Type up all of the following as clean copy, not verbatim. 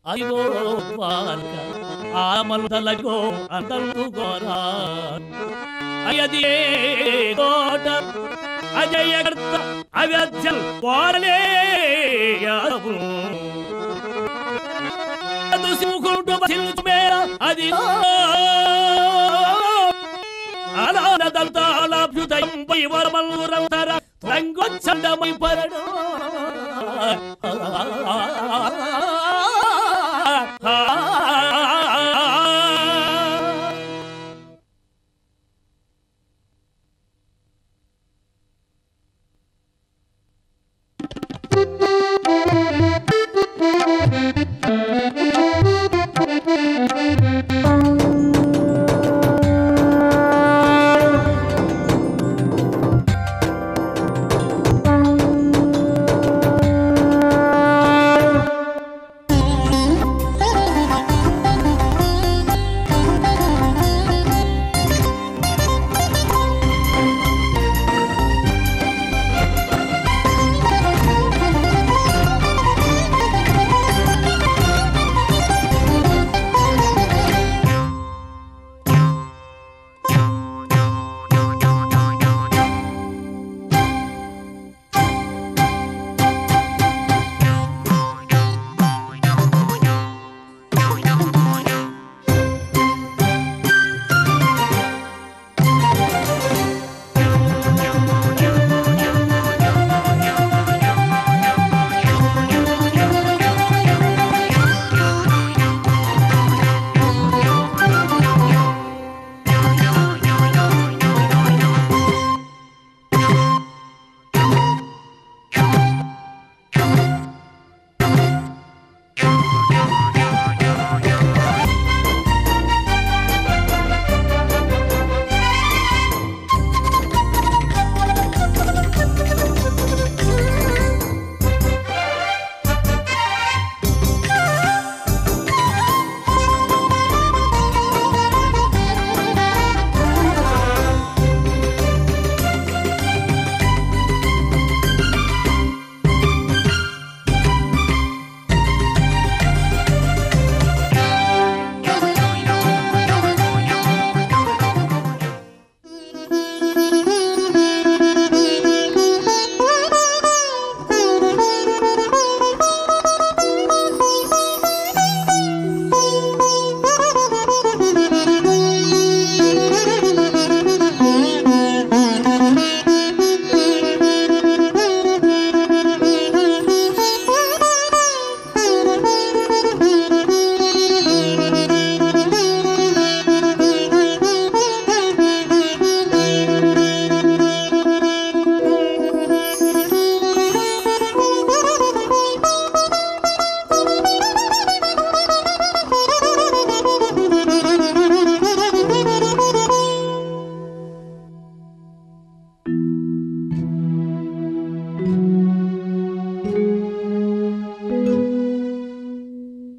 అదిగో ద్వారక ఆమలగో అంతలుగోరా అయది కోట అజయకర్త అవ్యధ్యం కోరలే యాదవు దుసుకుంటూ బసిల్చు మేర అది అలానదంతాలాభ్యుదయం పై వరమల్లురంతర రంగొచ్చండమై పరడు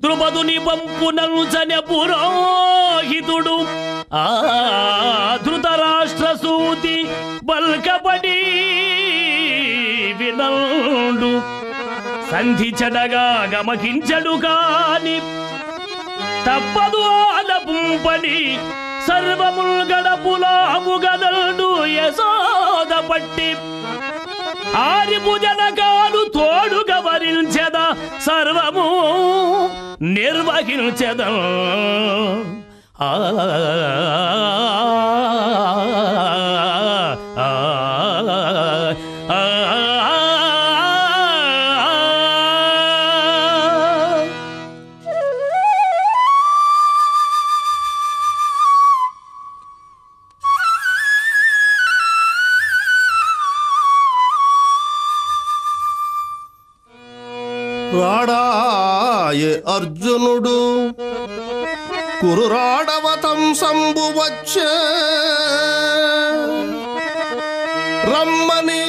ద్రుపదుని పంపునల్చన పురోహితుడు ఆ ధృతరాష్ట్ర సూతి బల్కపడి వినండు సంధి చెడగా గమకించడు కాని తప్పదు ఆలపుంపడి సర్వముల్ గడపులాము గదల్డు యశోద పట్టి ఆరిపు జనకాలు తోడుగా వరించెద సర్వము నిర్వహించెద ఆ రాడాయే అర్జునుడు కురురాడవతం సంబు వచ్చే రమ్మని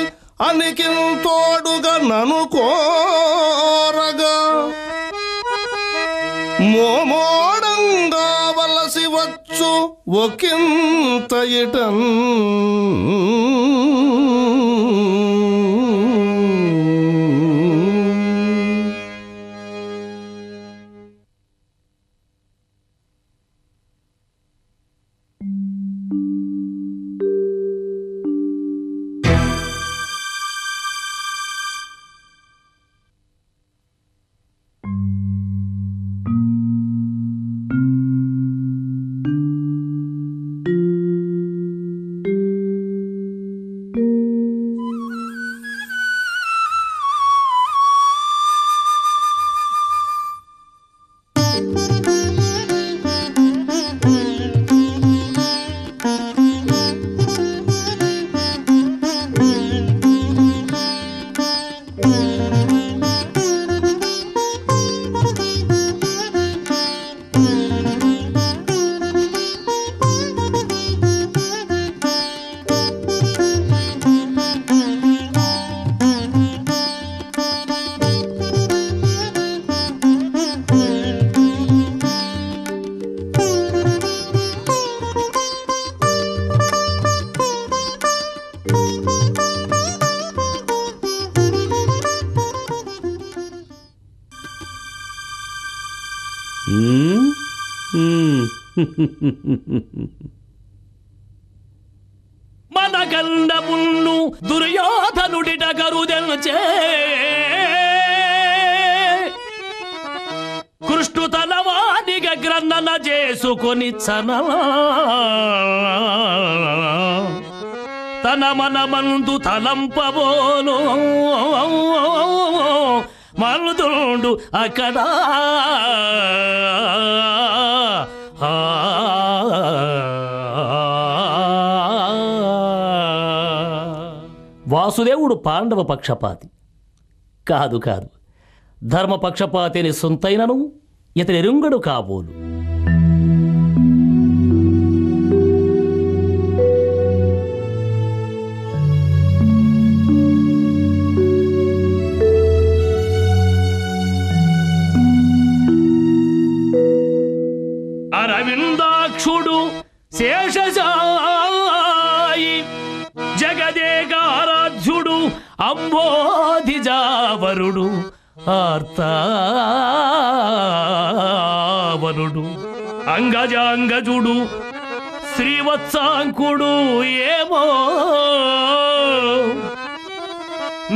అనికింతోడుగా నను కోరగా మోమోడంగా వలసి వచ్చు ఒకంత ఇటన్ మనగండమున్ను దుర్యోధనుడిట కరుదెల్చే కృష్ణు తన వానిగ గ్రన్నన చేసుకొని తన మనమందు తలంపబోను మరుదుండు అక్కడ వాసుదేవుడు పాండవ పక్షపాతి కాదు కాదు, ధర్మపక్షపాతిని సొంతైనను ఇతనెరుంగడు కాబోలు. అరవిందాక్షుడు శేషశాయి జగదేకారాధ్యుడు అంబోధిజావరుడు ఆర్తావరుడు అంగజాంగజుడు శ్రీవత్సాంకుడు ఏమో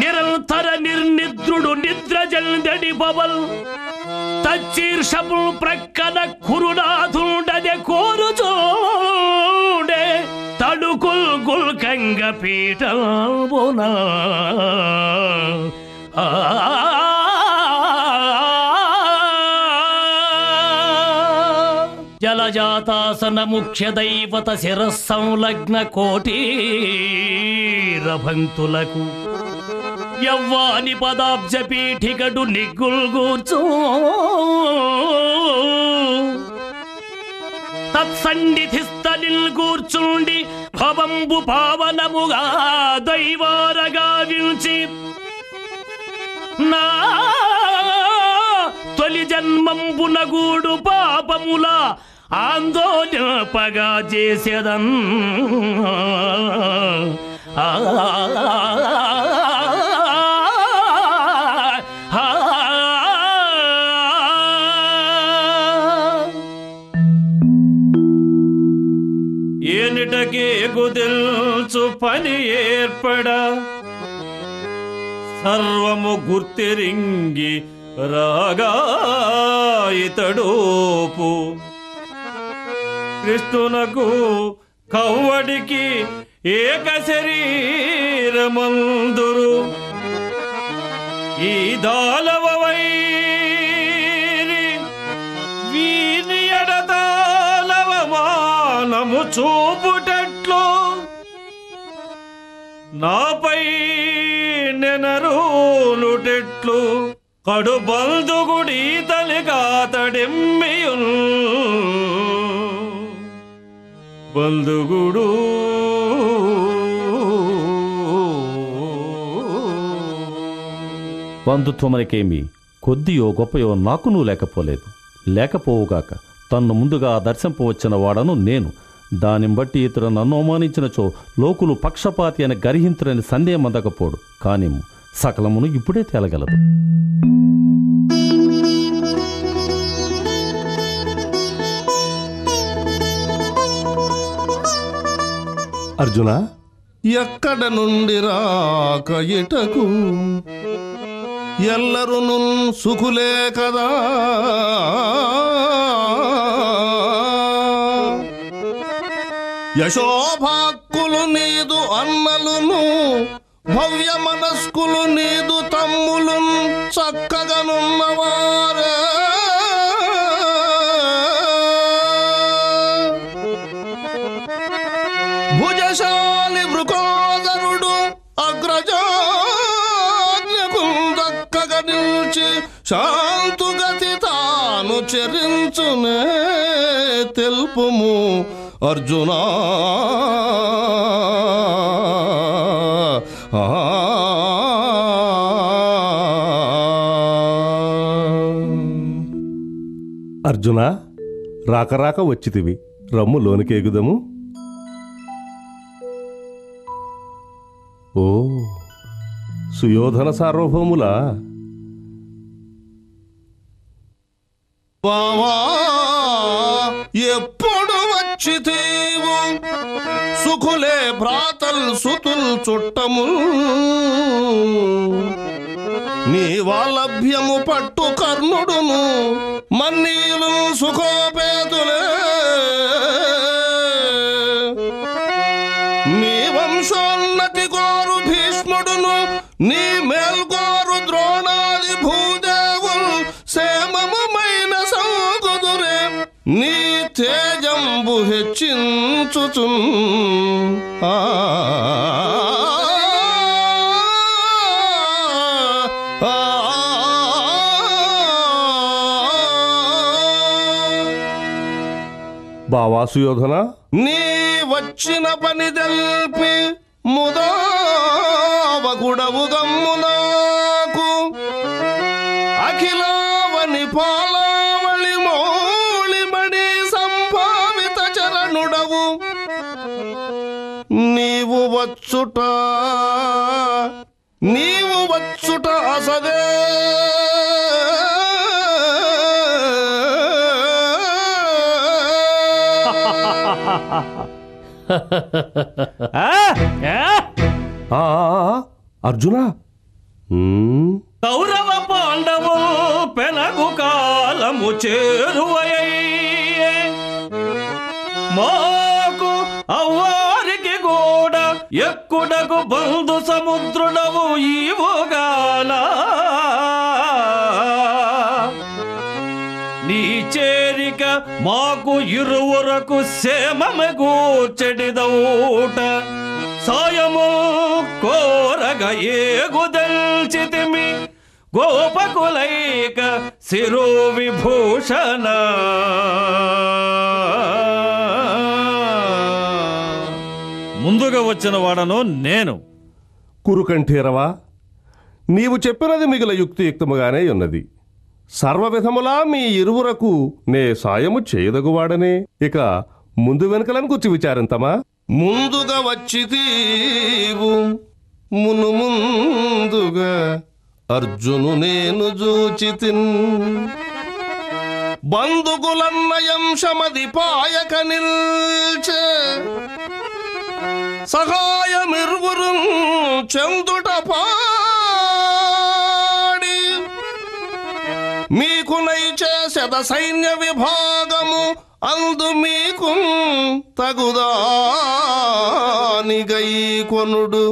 నిరంతర నిర్నిద్రుడు నిద్రజల్దడి పవల్ తచ్చీర్షముల్ ప్రక్కన కురునాథుండదే కోరుచూడే తడుకుల్ గుల్కంగ పీఠమునా జలజాతాసన ముఖ్య దైవత శిరస్సంలగ్న కోటీరభంతులకు యవ్వాని పదాబ్జ పీఠికడు నిగ్గుల్గూర్చు తత్సన్నిధిస్థలిల్ కూర్చుండి భవంబు పావనముగా దైవారగా వించి నా తొలి జన్మంబునగూడు పాపముల ఆందోళనపగా చేసేదన్ ఏనిటకే కుదిల్చు పని ఏర్పడ సర్వము గుర్తిరింగి రాగా ఇతడోపు కృష్ణునకు కవ్వడికి ఏక శరీరమందురు ఈ దాలవ వైరి వీని ఎడతాలవ మానము చూపుటట్లో నాపై నెనరులుటెట్లు కడు బంధుగుడి తలికాతడెమ్మియుల్ బంధుగుడు బంధుత్వమనికేమి కొద్దియో గొప్పయో నాకునూ లేకపోలేదు. లేకపోవుగాక తన్ను ముందుగా దర్శింపవచ్చిన వాడను నేను. దానిని బట్టి ఇతరు నన్ను అవమానించినచో లోకులు పక్షపాతి అని గర్హింతురని సందేహం అందకపోడు. కానీ సకలమును ఇప్పుడే తేలగలదు. అర్జున, ఎక్కడ నుండి రాక ఇటకు ఎల్లరును సుఖులే కదా. యశోభాక్కులు నీదు అన్నలును, భవ్య మనస్కులు నీదు తమ్ములు చక్కగనున్నవారే. భుజశాలి వృకోదరుడు అగ్రజాజ్ఞకు దక్కగా నిలిచి శాంతుగతి తాను చరించునే తెలుపుము అర్జునా. అర్జున, రాక రాక వచ్చితివి, రమ్ము లోనికి ఎగుదము. ఓ సుయోధన సార్వభౌముల బావా ఎప్పుడు వచ్చి తీవు సుఖులే భ్రాతల్ సుతుల్ చుట్టముల్ నీ వాలభ్యము పట్టు కర్ణుడును మన్నీలు సుఖోపేతులే నీ వంశోన్నతి కోరు భీష్ముడును నీ మేల్కోరు ద్రోణాది భూదేవులు సేమమైన సౌగుదురే నీ తేజంబు హెచ్చించుచు బావా సుయోధన నీ వచ్చిన పని తెల్పి ముదావగుడవు గమ్మునాకు అఖిలావని పాలావళి మౌళిమణి సంభావిత చరణుడవు నీవు వచ్చుట అసదే అర్జున కౌరవ పాండవు పెనగు కాలము చేరువయ్యే మాకు అవ్వారికి కూడా ఎక్కుడకు బంధు సముద్రుడవు ఈవుగానా నీ చేరిక మాకు ఇరువురకు సేమమగూర్చెడిదౌట సాయము కోరగ ఏగుదల్చితిమి గోపకులైక శిరో విభూషణ ముందుగా వచ్చిన వాడను నేను. కురుకంఠీరవా, నీవు చెప్పినది మిగిల యుక్తియుక్తముగానే ఉన్నది. సర్వవిధములా మీ ఇరువురకు నే సాయము చేయదగువాడనే. ఇక ముందు వెనుకలను కూర్చి విచారింతమా? ముందుగా వచ్చి తీవు ముందుగా అర్జును నేను జూచితిన్ బంధుకులన్నయంశమది పాయక నిల్చే సహాయమిరువురు చెందుట పాడి మీకు నైచేసెద సైన్య విభాగము అందు మీకు తగుదానిగై కొనుడు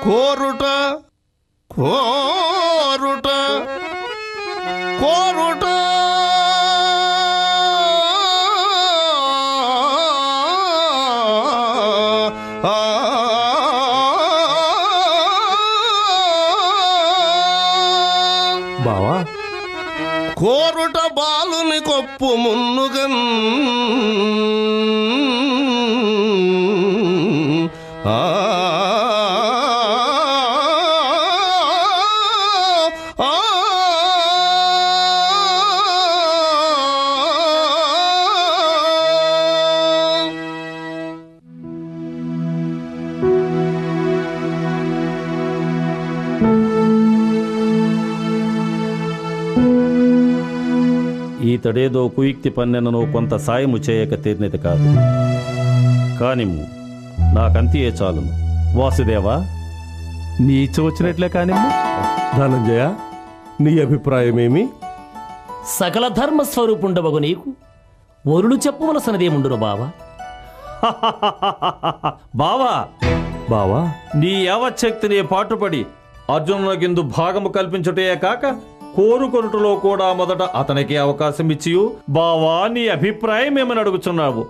కోరుట కోరుట కోరుట బావా, కోరుట బాలుని కొప్పు మున్నుగన్ ఈతడేదో కుయుక్తి పన్నెనను కొంత సాయము చేయక తీర్నిది కాదు. కానిమ్ము, నాకంతియే చాలును. వాసుదేవా, నీ ఇచ్చ వచ్చినట్లే కానిమ్ము. ధనంజయ, నీ అభిప్రాయమేమి? సకల ధర్మస్వరూపుండవగు నీకు ఒరుడు చెప్పవలసినదేముండును బావా. బావా బావా, నీ యావచ్చక్తిని పాటుపడి అర్జునునకిందు భాగము కల్పించుటే కాక కోరుకొనుటలో కూడా మొదట అతనికి అవకాశం ఇచ్చియు బావా నీ అభిప్రాయం ఏమని అడుగుచున్నావు?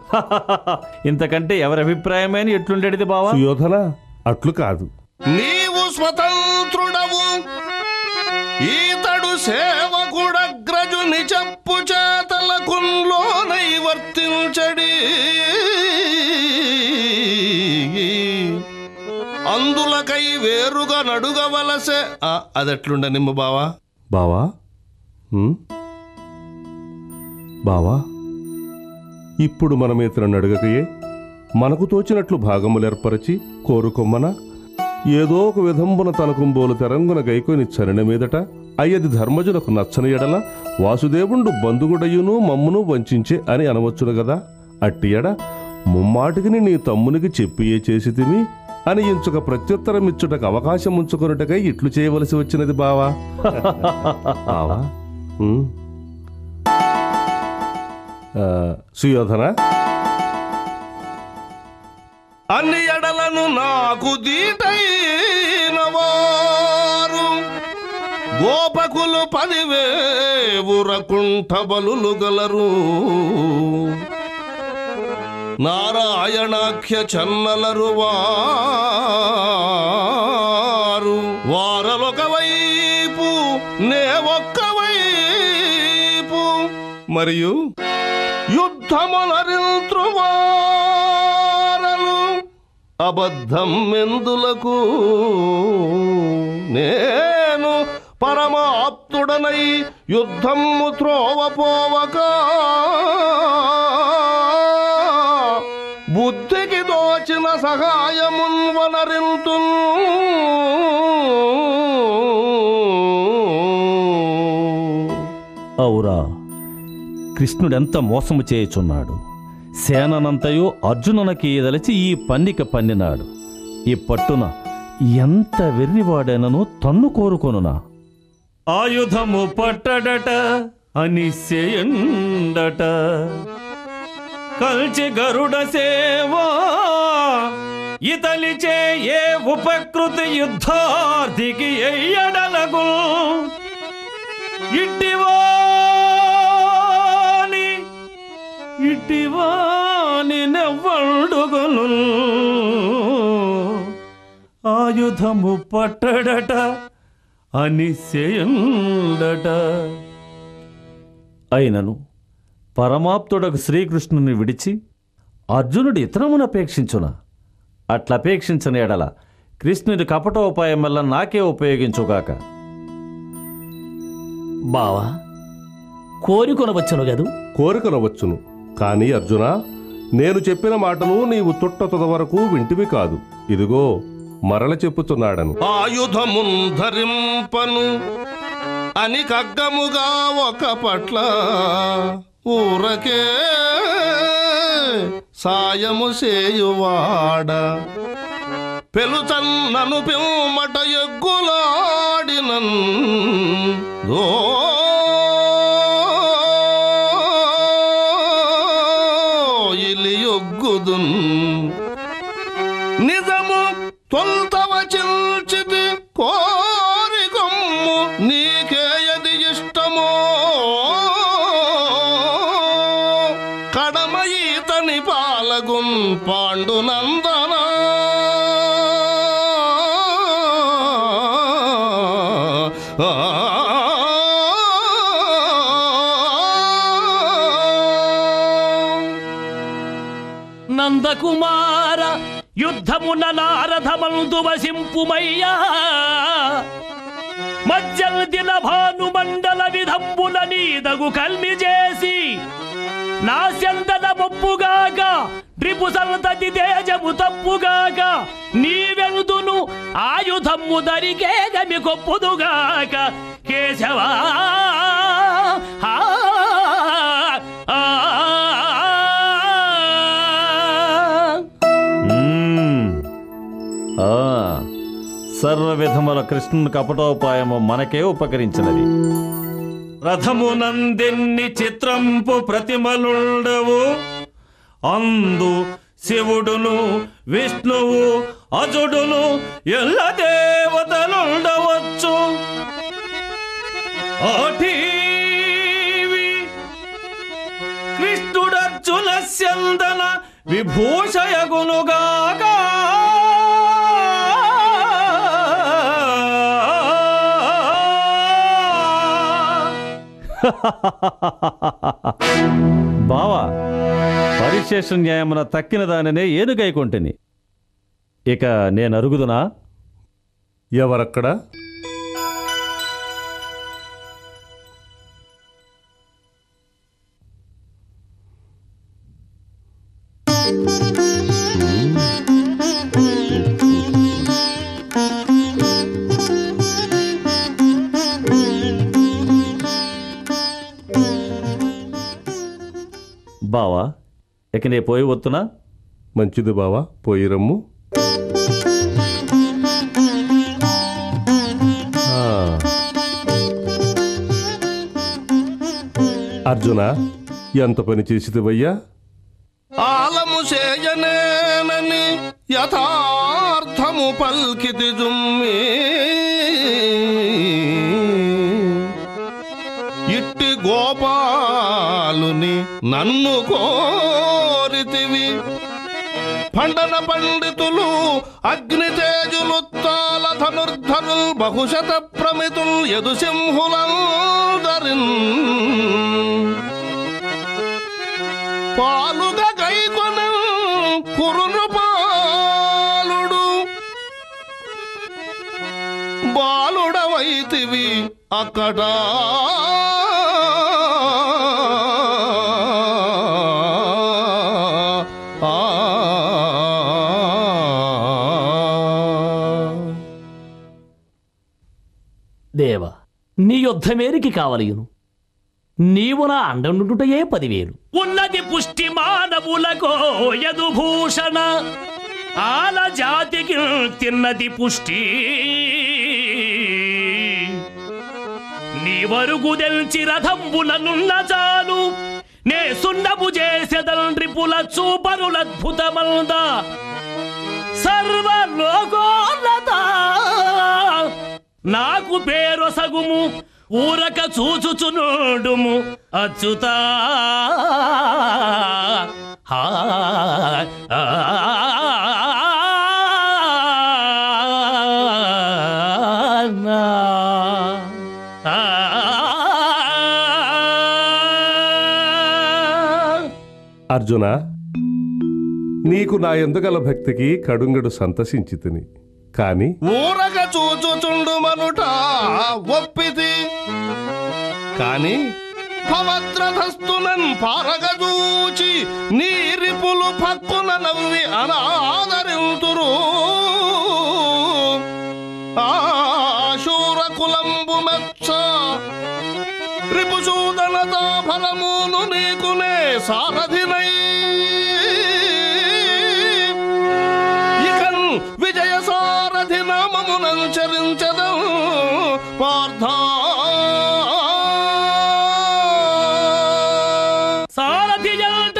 ఇంతకంటే ఎవరి అభిప్రాయమని ఎట్లుండేది బావా? సుయోధన, అట్లు కాదు. నీవు స్వతంత్రుడవు, ఈతడు సేవకుడగ్రజుని చెప్పు చేతలకున్లోనై వర్తించడి. అందులకై వేరుగా నడుగవలసే. అదెట్లుండ నిమ్మ బావా? బావా బావా, ఇప్పుడు మనమితను అడగకయే మనకు తోచినట్లు భాగములేర్పరచి కోరుకొమ్మన ఏదో ఒక విధంబున తనకుంబోలు తెరంగున గైకొని చరణ మీదట అయ్యది ధర్మజునకు నచ్చని ఎడల వాసుదేవుండు బంధుగుడయును మమ్మును వంచించే అని అనవచ్చును గదా. అట్టి ఎడ ముమ్మాటికిని నీ తమ్మునికి చెప్పియే చేసితిమి అని ఇంచుక ప్రత్యుత్తరమిచ్చుటకు అవకాశం ఉంచుకొనుటకై ఇట్లు చేయవలసి వచ్చినది బావా. బావా సుయోధన, అన్ని ఎడలను నాకు దీటైన వారు గోపకులు 10,000 కుంఠబలులు గలరు. నారాయణాఖ్య చన్నలరు వారు వారలొక వైపు నే ఒక్క వైపు మరియు యుద్ధమునరింత్రువారలు అబద్ధం ఎందులకు నేను పరమాప్తుడనై యుద్ధము త్రోవపోవక బుద్ధికి దోచిన సహాయమున్ వనరింతు. ఔరా, కృష్ణుడెంత మోసము చేయుచున్నాడు. సేననంతయు అర్జునునకి ఈదలిచి ఈ పన్నిక పన్నినాడు. ఈ పట్టున ఎంత వెర్రివాడైనను తన్ను కోరుకొనునా. ఆయుధము పట్టడట అనిశయండట కల్చి గరుడ సేవా ఇతలిచే ఏ ఉపకృతి యుద్ధార్థికి ఎయ్యడలగు ఇట్టివాని నెవ్వడుగును. ఆయుధము పట్టడట అనిశయండట. అయినను పరమాప్తుడకు శ్రీకృష్ణుని విడిచి అర్జునుడు ఇతరమునపేక్షించునా? అట్లపేక్షించని ఎడల కృష్ణుడి కపటోపాయం వల్ల నాకే ఉపయోగించుగాక. బావా, కోరికొనవచ్చును గదు. కోరికనవచ్చును కాని అర్జున, నేను చెప్పిన మాటలు నీవు తుట్టతుద వరకు వింటివి కాదు. ఇదిగో మరల చెప్పుతున్నాడను. ఆయుధమున్ ధరింపను అని కగ్గముగా ఒక పట్ల ఊరకే సాయము సేయువాడ పెలుచన్నను పిమ్మట ఎగ్గులాడినన్ ఇలియొగ్గుదున్ నిజము తొల్తవ చిల్చితి కోరికొమ్ము నీకేయది ఇష్టమో కడమయీతని పాలగున్ పాండునందన నందకుమార యుద్ధమున నారథమందు వసింపుమయ్యా మజ్జల్దిన భానుమండల విధంబుల నీదగు కల్మి చేసి నా చందన మొప్పుగాక రిపు సంతతి తేజము తప్పుగాక నీవెందును ఆయుధము దరికే గమి కొప్పుదుగాక కేశవా. సర్వ విధముల కృష్ణుని కపటోపాయము మనకే ఉపకరించినది. రథమునందెన్ని చిత్రంపు ప్రతిమలుండవు అందు శివుడును విష్ణువు అజుడును ఎల్ల దేవతలుండవచ్చు. ఆఠీవి కృష్ణుడర్జున స్యందన విభూషయగునుగాక. బావా, పరిశేష న్యాయమున తక్కిన దానినే ఏనుగైకొంటిని. ఇక నేనరుగుదునా? ఎవరక్కడ? ఇక నే పోయి వస్తున్నా. మంచిది బావా, పోయిరమ్ము. అర్జున, ఎంత పని చేసిదివయ్యా? ఆలము చేయనేనని యథార్థము పల్కితి జుమ్మి, ఇట్టి గోపాలుని నన్ను కోరితివి. పండన పండితులు అగ్నితేజులు తాల ధనుర్ధరుల్ బహుశత ప్రమితుల్ యదు సింహులందరిన్ పాలుగా గైకొన కురునృపాలుడు బాలుడవైతివి అక్కడ. దేవ, నీ యుద్ధమేరికి కావలియును. నీవు నా అండనుటయే 10,000. ఉన్నది పుష్టి మానవులకో యదుభూషణ, ఆల జాతికి తిన్నది పుష్టి. నీ వరుగు తెల్చి రథంబులనున్న చాలు, నే సున్నము చేసెదల్రిపుల చూపరులద్భుతమంద సర్వలోకోన్నత. నాకు పేరొసగుము ఊరక చూచుచునుడుము అచ్యుతా. అర్జున, నీకు నా ఎందుగల భక్తికి కడుంగడు సంతసించితిని. కాని ఊరగ చూచుచుండు మనుట ఒప్పితి, కాని పవత్రధస్తునన్ పారగజూచి నీరిపులు పక్కున నవ్వి అనాదరింతురు. ఆశూర కులంబు మెచ్చ రిపుసూదనతా ఫలమును నీకునే సారథినై ఇకన్ విజయ సారథి నామమునంచరించదం పార్థ. సారథి జంట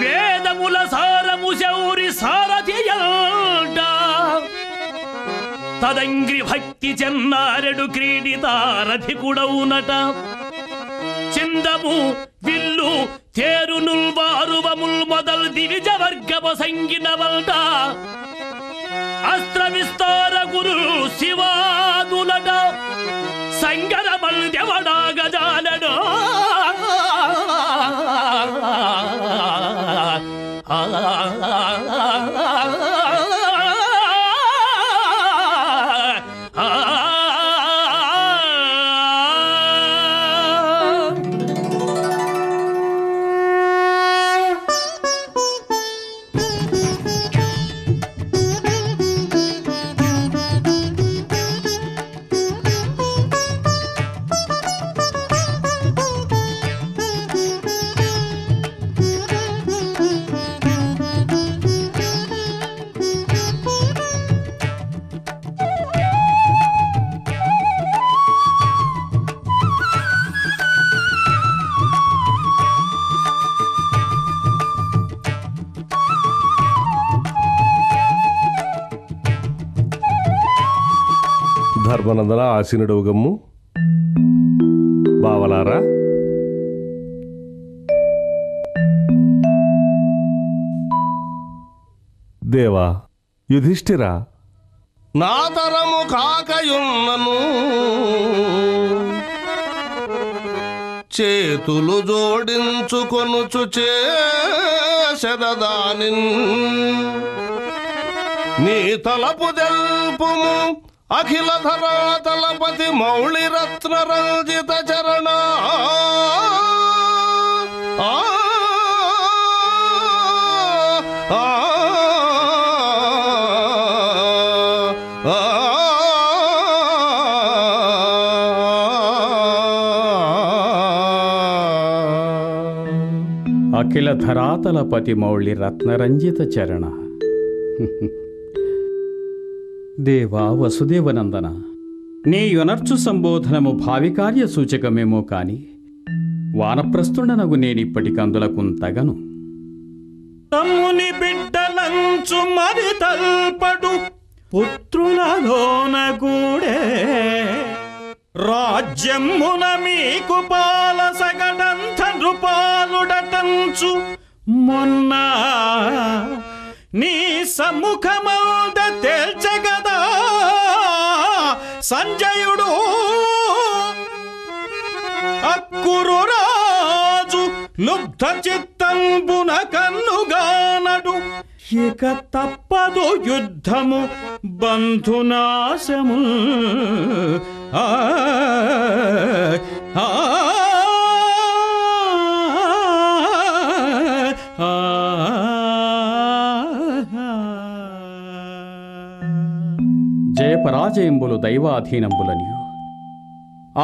వేదముల సారము శౌరి సారథి జంట, తదంగ్రి భక్తి చెన్నారెడు క్రీడితారథి కూడవునట. చిందము విల్లు తేరునుల్ వారువముల్ మొదల్ దివిజ వర్గమ సంగినవల్ట. అస్త్ర విస్తార గురు శివాదులట, సంగరమల్ దేవడాగజాలడో. ధర్మనందన, ఆసీనుడవుగమ్ము. బావలారా, దేవా, యుధిష్ఠిరా, నా తరము కాకయున్నను చేతులు జోడించుకొనుచు చేసెదదాని. నీ తలపు దెల్పుము అఖిల ధరాతలపతి మౌళి రత్న రంజిత చరణ. అఖిల ధరాతలపతి మౌళి రత్నరంజిత చరణ. దేవా వసుదేవనందన, నీ యొనర్చు సంబోధనము భావికార్య సూచకమేమో కాని వానప్రస్థుడనగు నేనిప్పటికందులకుంతగను. తమ్ముని బిడ్డలంచు మరి తల్పడు పుత్రులలోన కూడే రాజ్యమున మీకు పాలసగడంత నృపాలుడటంచు మొన్న నీ సముఖమంద తేల్చగదా సంజయుడు. అక్కురు రాజు లుబ్ధ చిత్తంబున కన్నుగానడు, ఇక తప్పదు యుద్ధము బంధునాశము. జయపరాజయంబులు దైవాధీనంబులనియు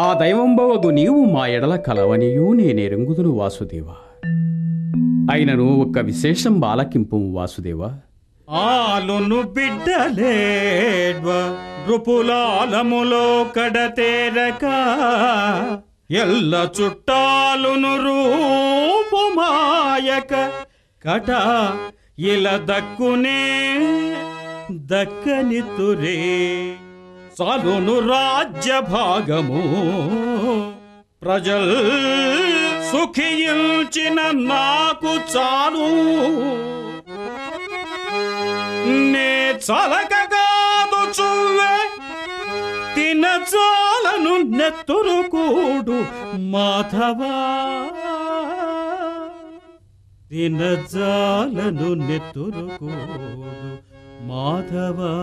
ఆ దైవంబవగు నీవు మా ఎడల కలవనియూ నేనెరుగుదును వాసుదేవా. అయినను ఒక్క విశేషం బాలకింపు వాసుదేవా. ఆలును బిడ్డలేడ్వ రుపులాలములో కడతేరక ఎల్ల చుట్టాలును రూపుమాయక కట ఇల దక్కునే దక్కనితురే చాలును రాజ్య భాగము ప్రజల్ సుఖించిన నాకు చాలు. నే చలకగాదు చువ్వే తిన చాలను నెత్తురుకూడు మాధవా, తిన చాలను నెత్తురుకూడు మాధవా.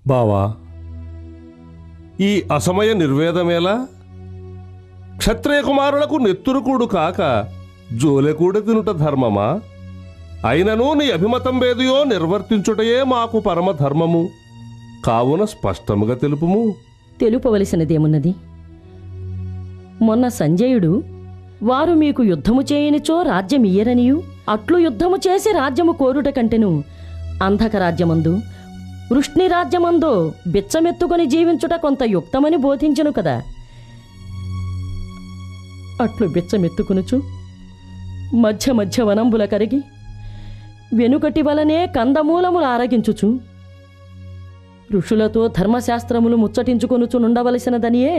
బావా, ఈ అసమయ నిర్వేదమేలా? క్షత్రియ కుమారులకు నెత్తురుకూడు కాక జోలెకూడ తినుట ధర్మమా? అయినను నీ అభిమతం వేదియో నిర్వర్తించుటయే మాకు పరమధర్మము. కావున స్పష్టముగా తెలుపుము. తెలుపవలసినదేమున్నది? మొన్న సంజయుడు వారు మీకు యుద్ధము చేయనిచో రాజ్యమియ్యరనియు అట్లు యుద్ధము చేసి రాజ్యము కోరుట కంటెను అంధక రాజ్యమందు వృష్ణి రాజ్యమందో బిచ్చమెత్తుకొని జీవించుట కొంత యుక్తమని బోధించెను కదా. అట్లు బిచ్చమెత్తుకునుచు మధ్య మధ్య వనంబుల కరిగి వెనుకటి వలనే కందమూలములు ఆరగించుచు ఋషులతో ధర్మశాస్త్రములు ముచ్చటించుకొనుచునుండవలసినదనియే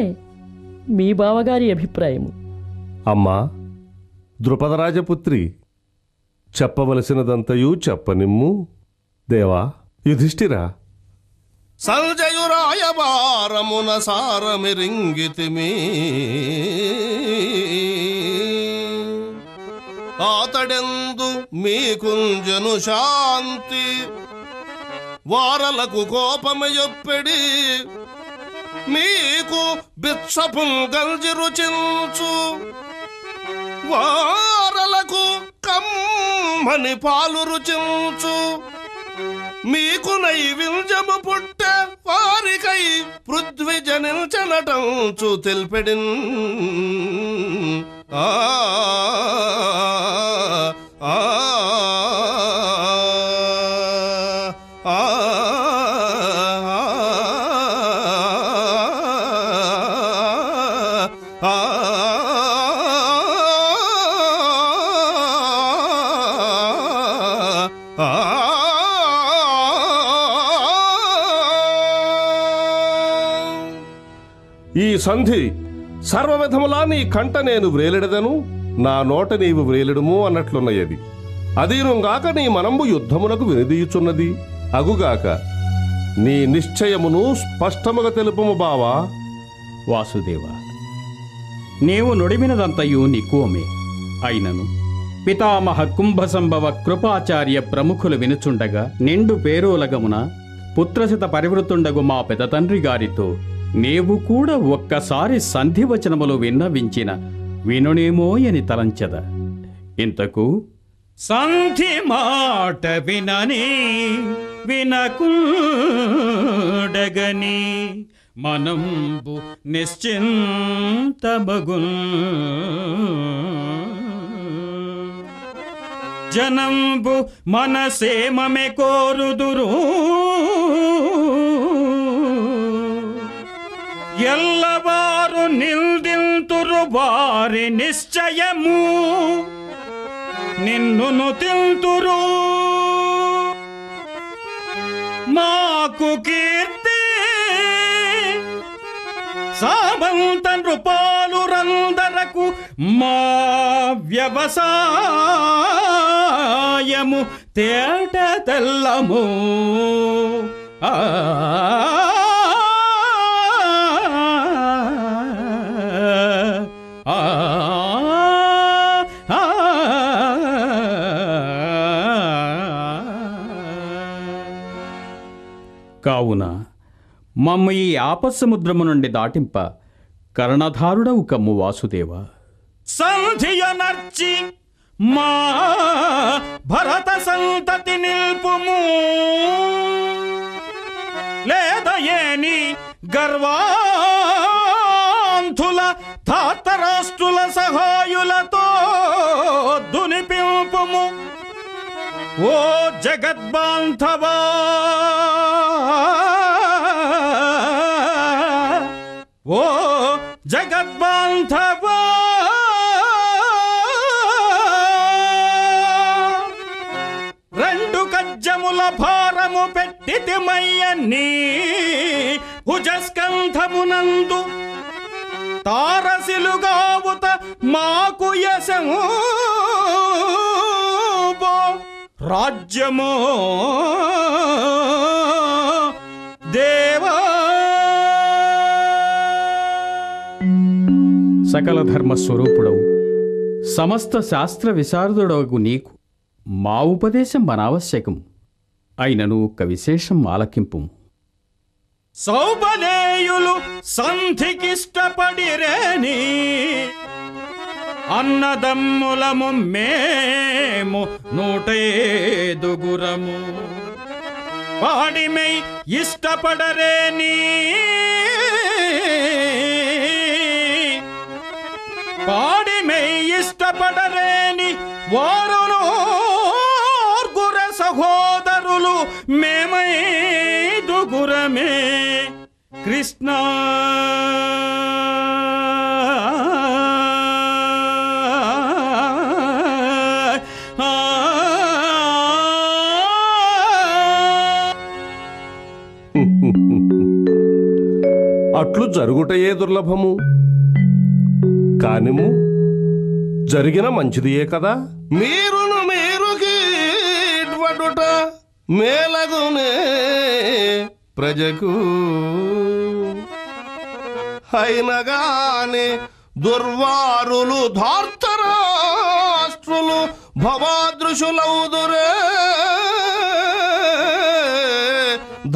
మీ బావగారి అభిప్రాయము. అమ్మా ద్రుపదరాజపుత్రి, చెప్పవలసినదంతయు చెప్పనిమ్ము. దేవా యుధిష్ఠిరా, సంజయురాయబారమున సారమిరింగితిమి ఆతడెందు మీకుంజను శాంతి వారలకు కోపమయొప్పెడి మీకు బిత్సపుం గంజి రుచించు వారలకు కమ్మని పాలు రుచించు మీకు నైవింజము పుట్టె వారికై పృథ్వీ జనించనటంచు తెల్పెడిన్ ఆ ఆ ఆ ఈ సంధి సర్వవిధములా నీ కంట నేను వ్రేలెడదను, నా నోట నీవు వ్రేలెడుము అన్నట్లున్నయది. అదీనుగాక నీ మనంబు యుద్ధమునకు వినిదీయుచున్నది. అగుగాక నీ నిశ్చయమును స్పష్టముగా తెలుపుము బావా. వాసుదేవ, నీవు నుడిమినదంతయు నిక్కువమే. అయినను పితామహ కుంభసంభవ కృపాచార్య ప్రముఖులు వినుచుండగా నిండు పేరోలగమున పుత్రశత పరివృతుండగు మా పెదతండ్రి గారితో నీవు కూడా ఒక్కసారి సంధివచనములు విన్నవించిన వినునేమోయని తలంచద. ఇంతకు సంధి మాట వినని వినకుండగని మనంబు నిశ్చింతమగున్. జనంబు మనసేమమె కోరుదురు, ఎల్లవారు నిల్దింతురు వారి నిశ్చయము, నిన్నును తింతురు మాకు కీర్తి. సామంత నృపాలు రందరకు మా వ్యవసాయము తేట తెల్లము. ఆ కావున మమ్మ ఈ ఆపసముద్రము నుండి దాటింప కర్ణధారుడవు కమ్ము వాసుదేవ. సంధియనర్చి మా భరత సంతతి నిల్పుము, లేదయేని గర్వాంధుల ధాతరాష్ట్రుల సహాయులతో దునిపింపుము. ఓ జగద్బాంధవా, ఓ జగద్బాంధవా, రెండు కజ్జముల భారము పెట్టితిమయ్యన్నీ భుజస్కంధమునందు. తారసిలుగావుత మాకు యశము రాజ్యమో దేవా. సకల ధర్మస్వరూపుడవు, సమస్త శాస్త్ర విశారదుడవు నీకు మా ఉపదేశం అనావశ్యకం. అయినను ఒక విశేషం ఆలకింపు. సౌబలేయులు సంధికిష్టపడిరేని, అన్నదమ్ములము మేము 105 పాడిమై ఇష్టపడరేని, పాడిమై ఇష్టపడరేని వారును సహోదరులు మేమైదుగురమే. కృష్ణ అట్లు జరుగుటయే దుర్లభము, కానిము జరిగిన మంచిదియే కదా. మీరును మీరుకిడ్వడుట మేలగునే ప్రజకు, అయినగాని దుర్వారులు ధార్తరాష్ట్రులు భవాదృశులౌదురే.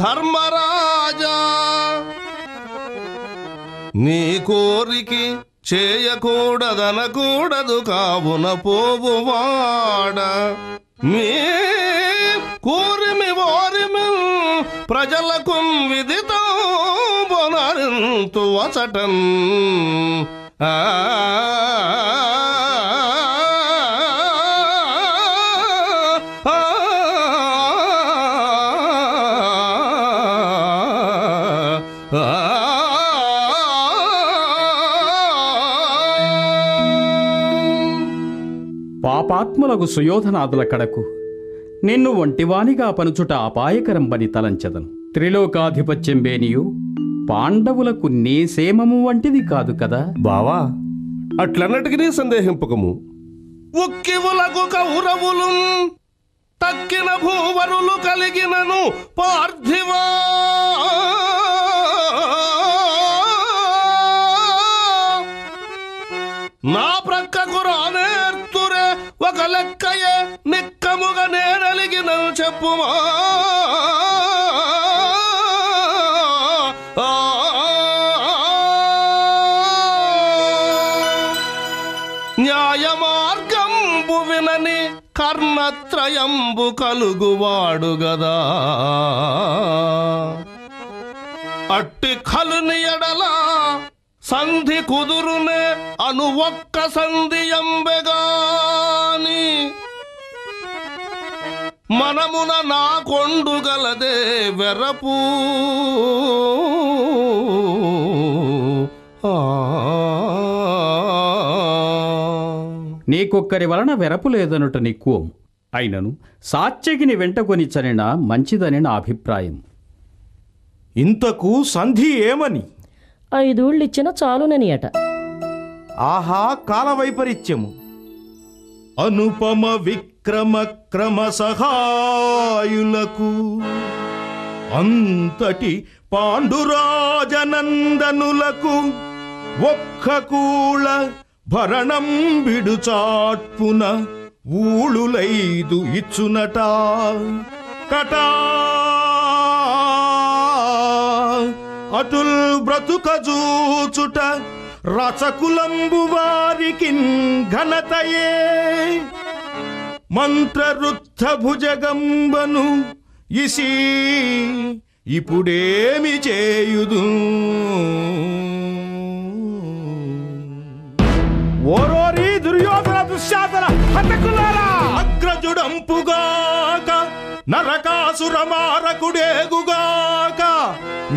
ధర్మరాజా, నీ కోరికి చేయకూడదనకూడదు కావున పోవువాడ. మీ కూరిమి ఓరిమి ప్రజలకు విదితో బొనరింతు వచటన్. పాపాత్ములకు సుయోధనాదుల కడకు నిన్ను ఒంటివానిగా పనుచుట అపాయకరంబని తలంచెదను. త్రిలోకాధిపత్యం బేనియు పాండవులకు నీ సేమము వంటిది కాదు కదా. బావా, అట్లన్నటికి నీ సందేహింపకము. ఉక్కివులకు కౌరవులు తక్కిన భూవరులు కలిగినను పార్థివా. నా ప్రక్కకు రానేర్తురే ఒక లెక్కయే నిక్కముగా నేనలిగిన చెప్పుమా. న్యాయ మార్గంబు వినని కర్ణత్రయంబు కలుగువాడు గదా. అట్టి కలుని ఎడల సంధి కుదురునే అను ఒక్క సంధి ఎంబెగాని మనమున నా కొండుగలదే వెరపు నీకొక్కరి వలన వెరపు లేదనుట నిక్కువం. అయినను సాత్యకిని వెంటకొనిచ్చనిన మంచిదని నా అభిప్రాయం. ఇంతకు సంధి ఏమని? 5 ఊళ్ళిచ్చిన చాలునని అట. ఆహా కాలవైపరీత్యము! అనుపమ విక్రమ క్రమ సహాయులకు అంతటి పాండురాజనందనులకు ఒక్క కూళ భరణం బిడుచాట్పున ఊళులైదు ఇచ్చునట కటా అటుల్ బ్రతుకజూచుట రచకులంబు వారికి ఘనతయే మంత్రరుద్ధ భుజగంబను ఇసి ఇప్పుడేమి చేయుదు? ఓరోరి దుర్యోధన దుశ్శాసన హతకులారా! అగ్రజుడంపుగాక నరకాసుర మారకుడేగుగాక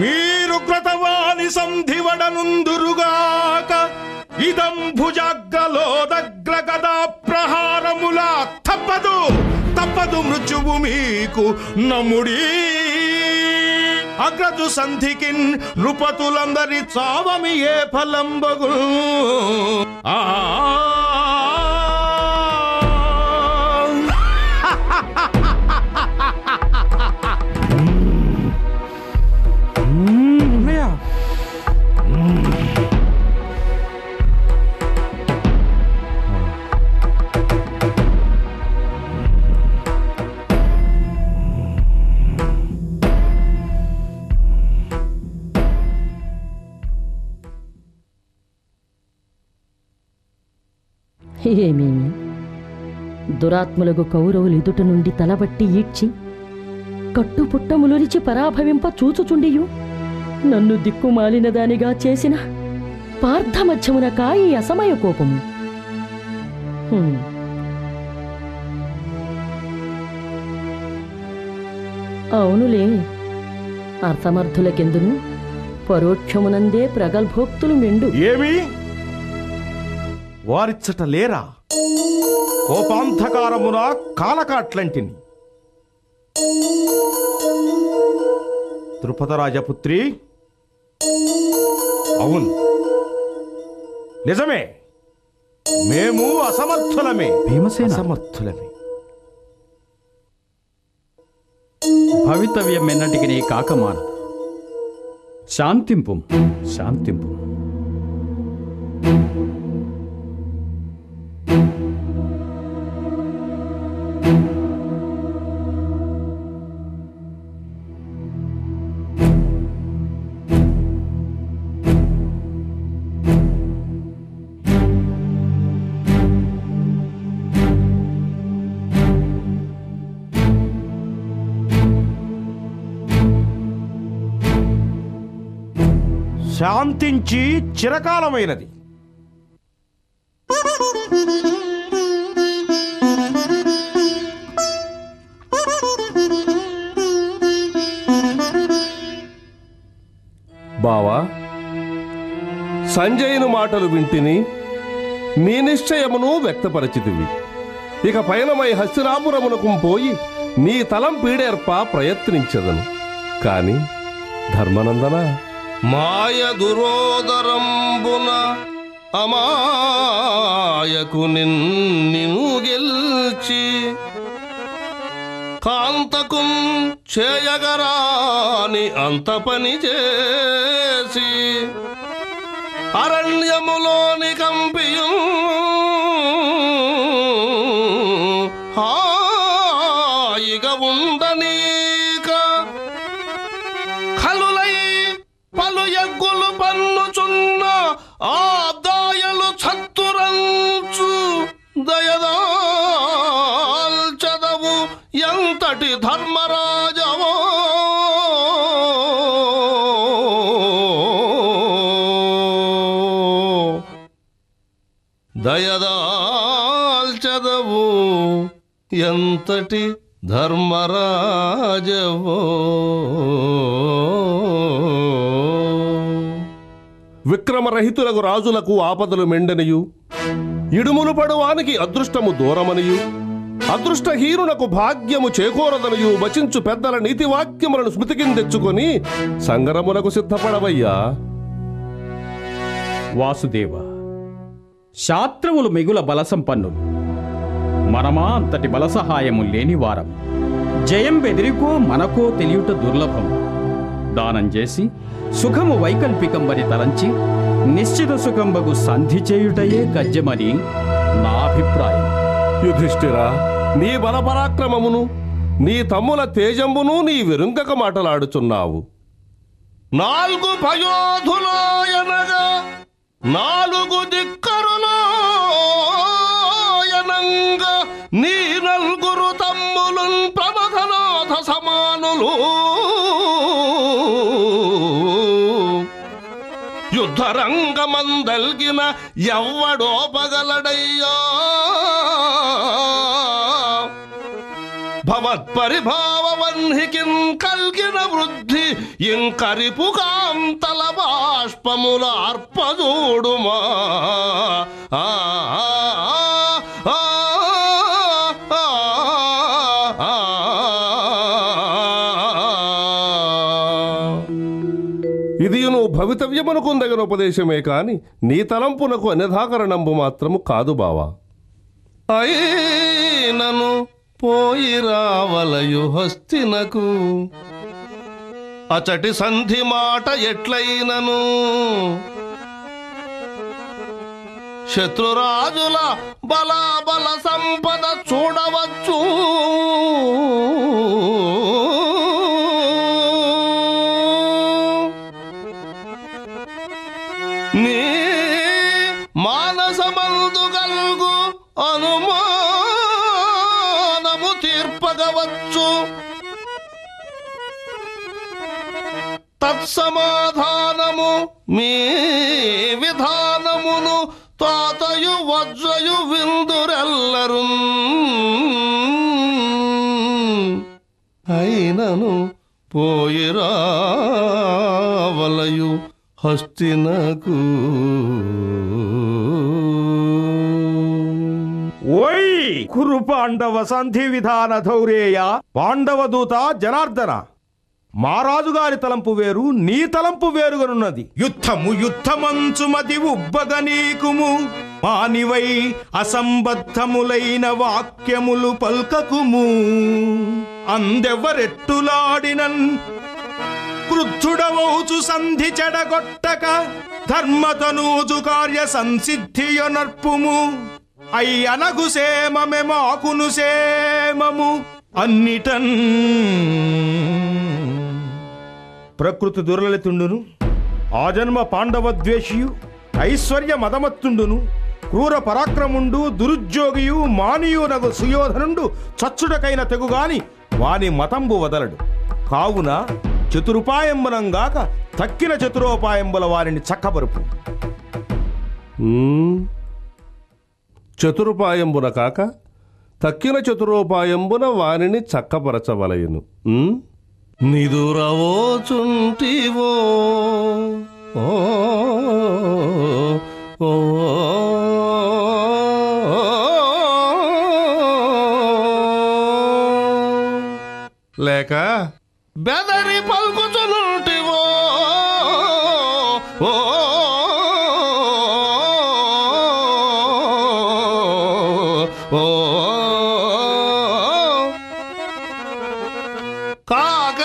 మీరు క్రతవాణి సంధివడనుందురుగాక ఇదం భుజాగ్రలోదగ్ర గదా ప్రహారముల తప్పదు తప్పదు మృత్యువు మీకు నముడి అగ్రజు సంధికిన్ నృపతులందరి చావమి ఏ ఫలంబగు ఏమేమి దురాత్ములకు కౌరవులు ఎదుట నుండి తలబట్టి ఈడ్చి కట్టుపుట్టములొలిచి పరాభవింప చూచుచుండియు నన్ను దిక్కుమాలిన దానిగా చేసిన పార్థమధ్యమున కాయి అసమయ కోపము. అవునులే, అర్థమర్థులకెందును పరోక్షమునందే ప్రగల్భోక్తులు మెండు. ఏమి వారిచ్చట లేరా? కోపాంధకారమున కాలకాట్లంటిని. ద్రుపదరాజపుత్రి, అవును నిజమే, మేము అసమర్థులమే. భీమసేన అసమర్థులమే. భవితవ్యం ఎన్నటికి నీ కాకమానదు. శాంతింపు శాంతింపు. శాంతించి చిరకాలమైనది. బావా, సంజయుని మాటలు వింటిని, నీ నిశ్చయమును వ్యక్తపరచితివి. ఇక పయనమై హస్తినాపురమునకు పోయి నీ తలం పీడేర్ప ప్రయత్నించదను. కాని ధర్మనందన, మాయ దురోదరంబున అమాయకు నిన్ను గెల్చి కాంతకు చేయగరాని అంత పని చేసి అరణ్యములోని కంపియు హాయిగా ఉండనీక కలులై పలు ఎగ్గులు పన్నుచున్న ఆ దాయలు చత్తురంచు దయదాల్చదవు ఎంతటి ధర్మరాజవో దయదాల్చదవు ఎంతటి ధర్మరాజవో. విక్రమరహితులకు రాజులకు ఆపదలు మెండనియు, ఇడుములు పడువానికి అదృష్టము దూరమనియు, అదృష్టహీనునకు భాగ్యము చేకూరదనియు వచించు పెద్దల నీతివాక్యములను స్మృతికిందెచ్చుకొని సంగరమునకు సిద్ధపడవయ్యా. వాసుదేవ, శాస్త్రములు మిగుల బలసంపన్నులు, మనమా అంతటి బలసహాయము లేనివారం. జయం బెదిరికో మనకో తెలియుట దుర్లభం. దానం చేసి సుఖము వైకల్పికంబని తలంచి నిశ్చిత సుఖంబగు సంధి చేయుటయే గజ్జమని నా అభిప్రాయం. యుధిష్ఠిరా, నీ బలపరాక్రమమును నీ తమ్ముల తేజంబును నీ వెరుంగక మాటలాడుచున్నావు. 4 భయోధులాయనగా 4 దిక్కరులాయనంగా నీ 4 తమ్ములు ప్రమథనాథ సమానులు. యుద్ధరంగమందల్గిన ఎవ్వడోపగలడయ్యా. భవత్పరిభావవన్హికిన్ కల్గిన వృద్ధి ఇంకరిపు కాంతల బాష్పముల అర్పదూడుమా. ఇది నువ్వు భవితవ్యమునకుందగిన ఉపదేశమే కాని నీ తలంపునకు అన్యథాకరణంబు మాత్రము కాదు బావా. అయినను పోయి రావలయు హస్తినకు, అచటి సంధి మాట ఎట్లయినను శత్రురాజుల బలాబల సంపద చూడవచ్చు. నీ మానసమందు గల్గు అనుమానము తీర్పగవచ్చు. తత్సమాధానము మీ విధానమును తాతయు వజ్రయు విందురెల్లరు. అయినను పోయి రావలయు హస్తినకు. ఓయ్ కురు పాండవ సంధి విధాన ధౌరేయ పాండవ దూత జనార్దన, మా రాజుగారి తలంపు వేరు, నీ తలంపు వేరుగనున్నది. యుద్ధము యుద్ధమంచుమది ఉబ్బగనీకుము, మానివై అసంబద్ధములైన వాక్యములు పల్కకుము. అందెవ్వరెట్టులాడినన్ క్రుద్ధుడవౌచు సంధి చెడగొట్టక, ధర్మతనూజు కార్య సంసిద్ధియొనర్పుము. అయ్యనగు సేమమె మాకును సేమము అన్నిటన్. ప్రకృతి దుర్లలితుండును, ఆజన్మ పాండవద్వేషియు, ఐశ్వర్య మదమత్తుండును, క్రూర పరాక్రముండు, దురుద్యోగియు, మానియునగు సుయోధనుండు చచ్చుడకైన తెగుగాని వాని మతంబు వదలడు. కావున చతురుపాయంబునంగాక తక్కిన చతురోపాయంబుల వారిని చక్కబరుపు. చతురుపాయంబున కాక తక్కిన చతురోపాయంబున వానిని చక్కపరచవలయును. నిదురవోచుంటివో లేక బెదరి పలుకుచునుంటివో కాక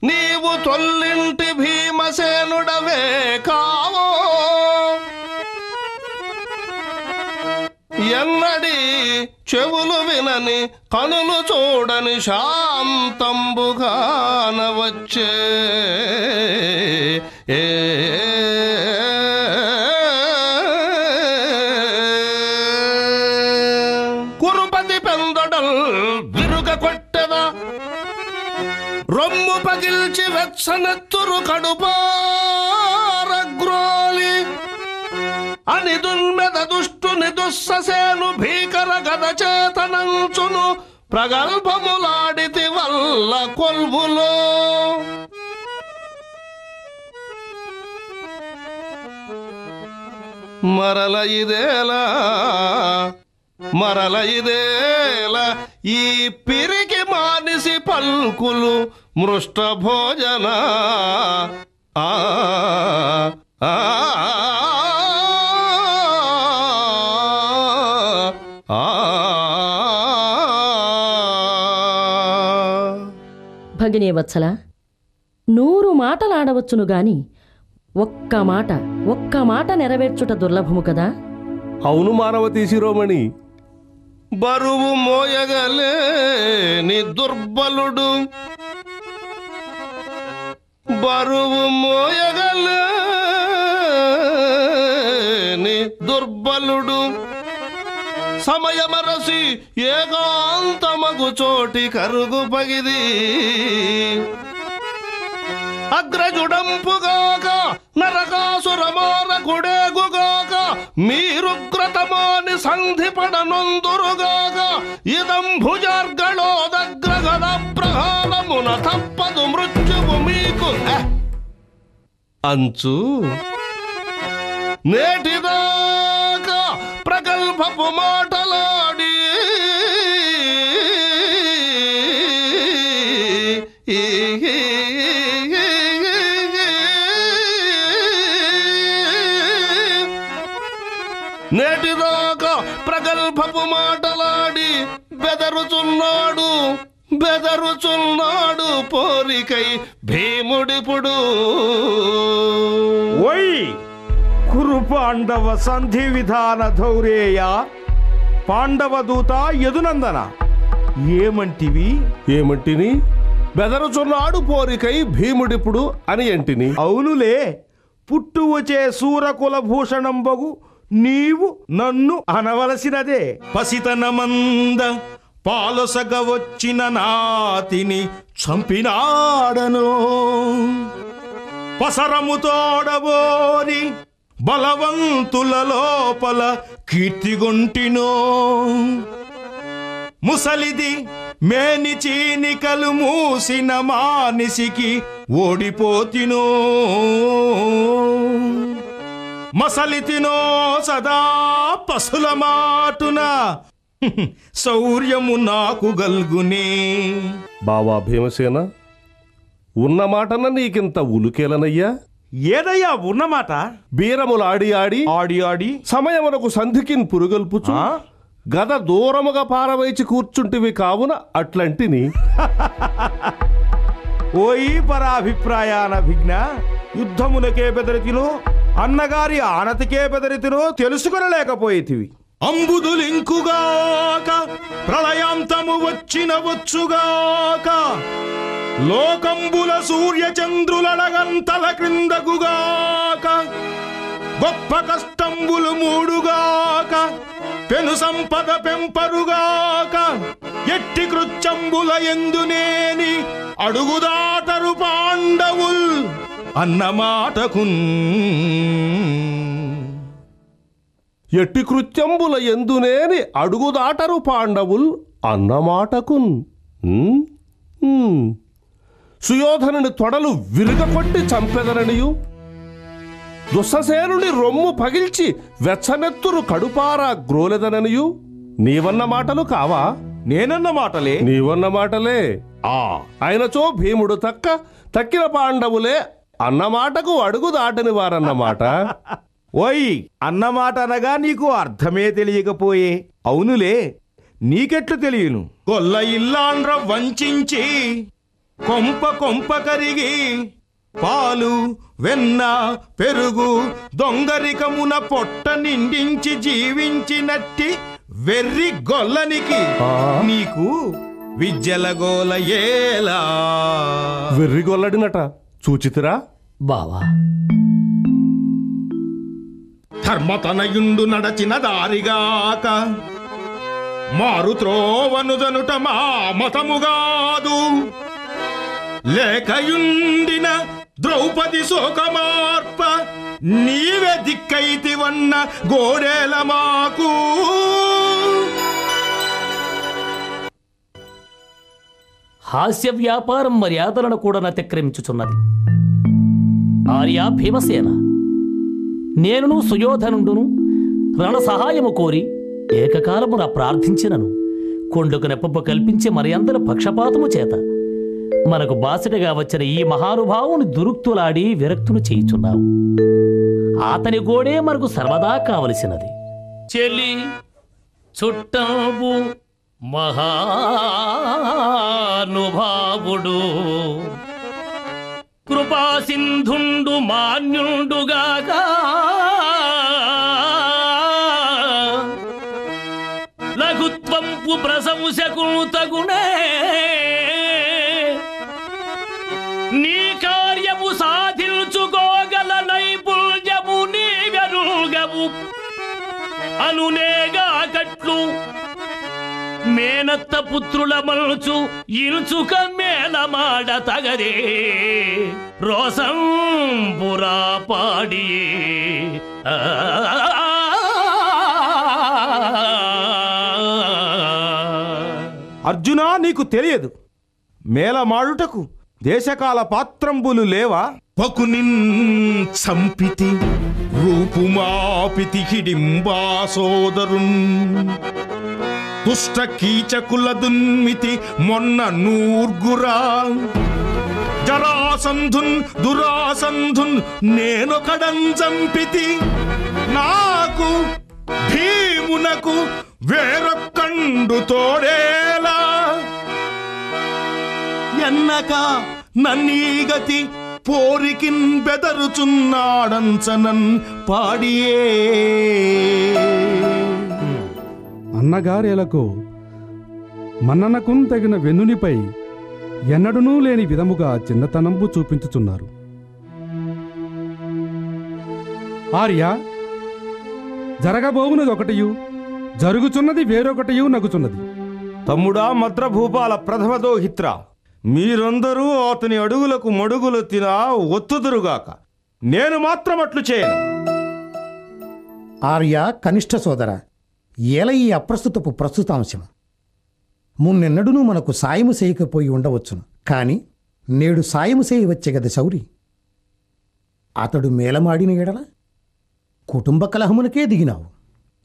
నీవు తొల్లింటి భీమసేనుడవే కావో. ఎన్నడి చెవులు వినని కనులు చూడని శాంతంబుగానవచ్చే. కురుపతి పెందొడల్ విరుగ కొట్టెదా, రొమ్ము పగిల్చి వెచ్చనెత్తురు కడుపారగ్రోలి. అని దున్మెద దుష్టుని దుస్ససేను భీకర గద చేతనంచును ప్రగల్భములాడితి వల్ల కొల్వులో. మరల ఇదేలా ఈ పిరికి మానిసి పల్కులు మృష్ట భోజన. ఆ ఆ భగినీ వత్సల, 100 మాటలాడవచ్చును గాని ఒక్క మాట నెరవేర్చుట దుర్లభము కదా. అవును మానవతీ శిరోమణి. బరువు మోయగలేని దుర్బలుడు, బరువు మోయగలేని దుర్బలుడు సమయమరసి ఏకాంతమగు చోటి కరుగు పగిది. అగ్రజుడంపుగాక నరకాసురమారకుడేగుగాక మీరుగ్రతమాని సంధిపడనొందురుగాక ఇదం భుజార్గళోదగ్రగద ప్రహారమున తప్పదు మృత్యువు మీకు. అంచు నేటిదాకా ప్రగల్భపు మాటలాడి నేటిదాకా ప్రగల్భపు మాటలాడి బెదరుచున్నాడు పోరికై భీముడిపుడు. ఓయ్ కురు పాండవ సంధి విధాన ధౌరేయ పాండవదూత యదునందన, ఏమంటిని? బెదరుచున్నాడు పోరికై భీముడిపుడు అని ఎంటిని. అవునులే, పుట్టువచే సూరకుల భూషణంబగు నీవు నన్ను అనవలసినదే. పసితనమంద పాలసగ వచ్చిన నాతిని చంపినాడను, పసరము తోడబోరి బలవంతుల లోపల కీర్తిగొంటినో. ముసలిది మేని చీనికలు మూసిన మానిసికి ఓడిపోతినో. మసలితినో సదా పశుల మాటున శౌర్యము నాకు గల్గునే. బావా భీమసేన, ఉన్న మాటన నీకింత ఉలుకేలనయ్యా? ఏదయ్యా ఉన్నమాట? బీరములాడి ఆడి సమయమునకు సంధికిన్ పురుగల్పుచు గద దూరముగా పారవైచి కూర్చుంటివి కావున అట్లంటిని. ఓయి పరాభిప్రాయాన విఘ్న, యుద్ధమునకే బెదరితినో అన్నగారి ఆనతికే బెదరితినో తెలుసుకొనలేకపోయేతివి. అంబుదులింకుగాక ప్రళయాంతము వచ్చుగాక, లోకంబుల సూర్యచంద్రులడగంతల క్రిందగుగాక, గొప్ప కష్టంబులు మూడుగాక, పెను సంపద పెంపరుగాక, ఎట్టి కృత్యంబుల ఎందునేని అడుగుదాటరు పాండవుల్ అన్నమాటకున్. ఎట్టి కృత్యంబుల ఎందునేని అడుగుదాటరు పాండవుల్ అన్నమాటకున్. సుయోధనుని తొడలు విరుగకొట్టి చంపెదరనియు, దుస్ససేనుని రొమ్ము పగిల్చి వెచ్చనెత్తురు కడుపారా గ్రోలెదననియు నీవన్న మాటలు కావా? నేనన్న మాటలే. నీవన్న మాటలే. ఆయనచో భీముడు తక్కిన పాండవులే అన్నమాటకు అడుగు దాటని వారన్నమాట. ఓయ్, అన్నమాట అనగా నీకు అర్థమే తెలియకపోయే. అవునులే, నీకెట్లు తెలియను? కొల్ల ఇల్లాండ్ర వంచించి కొంప కరిగి పాలు వెన్న పెరుగు దొంగరికమున పొట్ట నిండించి జీవించినట్టి వెర్రి గొల్లనికి నీకు విద్యలగోల ఏలా? వెర్రి గొల్లడినట చూచితిరా బావా? ధర్మతనయుండు నడచిన దారిగాక మారు త్రోవనుదనుట మా మతముగాదు. లేకయుండిన ద్రౌపది శోకమార్ప నీవే దిక్కైతివన్న గోడేల మాకు. హాస్య వ్యాపారం మర్యాదలను కూడా అతిక్రమించుచున్నది. ఆర్య భీమసేన, నేనును సుయోధనుండును రణ సహాయము కోరి ఏకకాలమున ప్రార్థించినను కొండకు నెప్పపు కల్పించి మర్యందర పక్షపాతము చేత మనకు బాసటగా వచ్చిన ఈ మహానుభావుని దురుక్తులాడి విరక్తులు చేయుచున్నావు. అతని గోడే మనకు సర్వదా కావలసినది. చెలి చుట్టము మహానుభావుడు కృపాసింధుండు మాన్యుండుగాగా లఘుత్వంపు ప్రశంసకును తగునే నీ కార్యము సాధించుకోగల నైపుణ్యము నీవెరుగవు అనునేగా కట్లు మేనత్త పుత్రుల మలుచు ఇల్చుక మేళమాడ తగదే రోసంపురా పాడి. అర్జునా, నీకు తెలియదు, మేళమాడుటకు దేశకాల పాత్రంబులు లేవా? పకునిన్ సంపితి రూపుమాపితి హిడింబా సోదరున్ దుష్ట కీచకుల దున్మితి మొన్న నూర్గురా జరాసంధున్ దురాసంధున్ నేనొకడం చంపితి నాకు భీమునకు వేరొక్కండు తోడేలా ఎన్నక నన్నీగతి పోరికిన్ బెదరుచున్నాడంచనన్ పాడియే. అన్నగారేలకు మన్ననకున్ తగిన వెన్నునిపై ఎన్నడూనూ లేని విధముగా చిన్నతనంబు చూపించుచున్నారు. ఆర్య, జరగబోవునది ఒకటియు జరుగుచున్నది వేరొకటియు నగుచున్నది. తమ్ముడా మద్రభూపాల ప్రథమ దోహిత్ర, మీరందరూ అతని అడుగులకు మడుగులు తినా ఒత్తుదురుగాక. నేను మాత్రం అట్లు చేయను. ఆర్య కనిష్ఠ సోదర, ఏల ఈ అప్రస్తుతపు ప్రస్తుతాంశం మున్నెన్నడూనూ మనకు సాయము చేయకపోయి ఉండవచ్చును, కాని నేడు సాయము చేయవచ్చే గద శౌరి. అతడు మేలమాడిన ఎడల కుటుంబ కలహమునకే దిగినావు.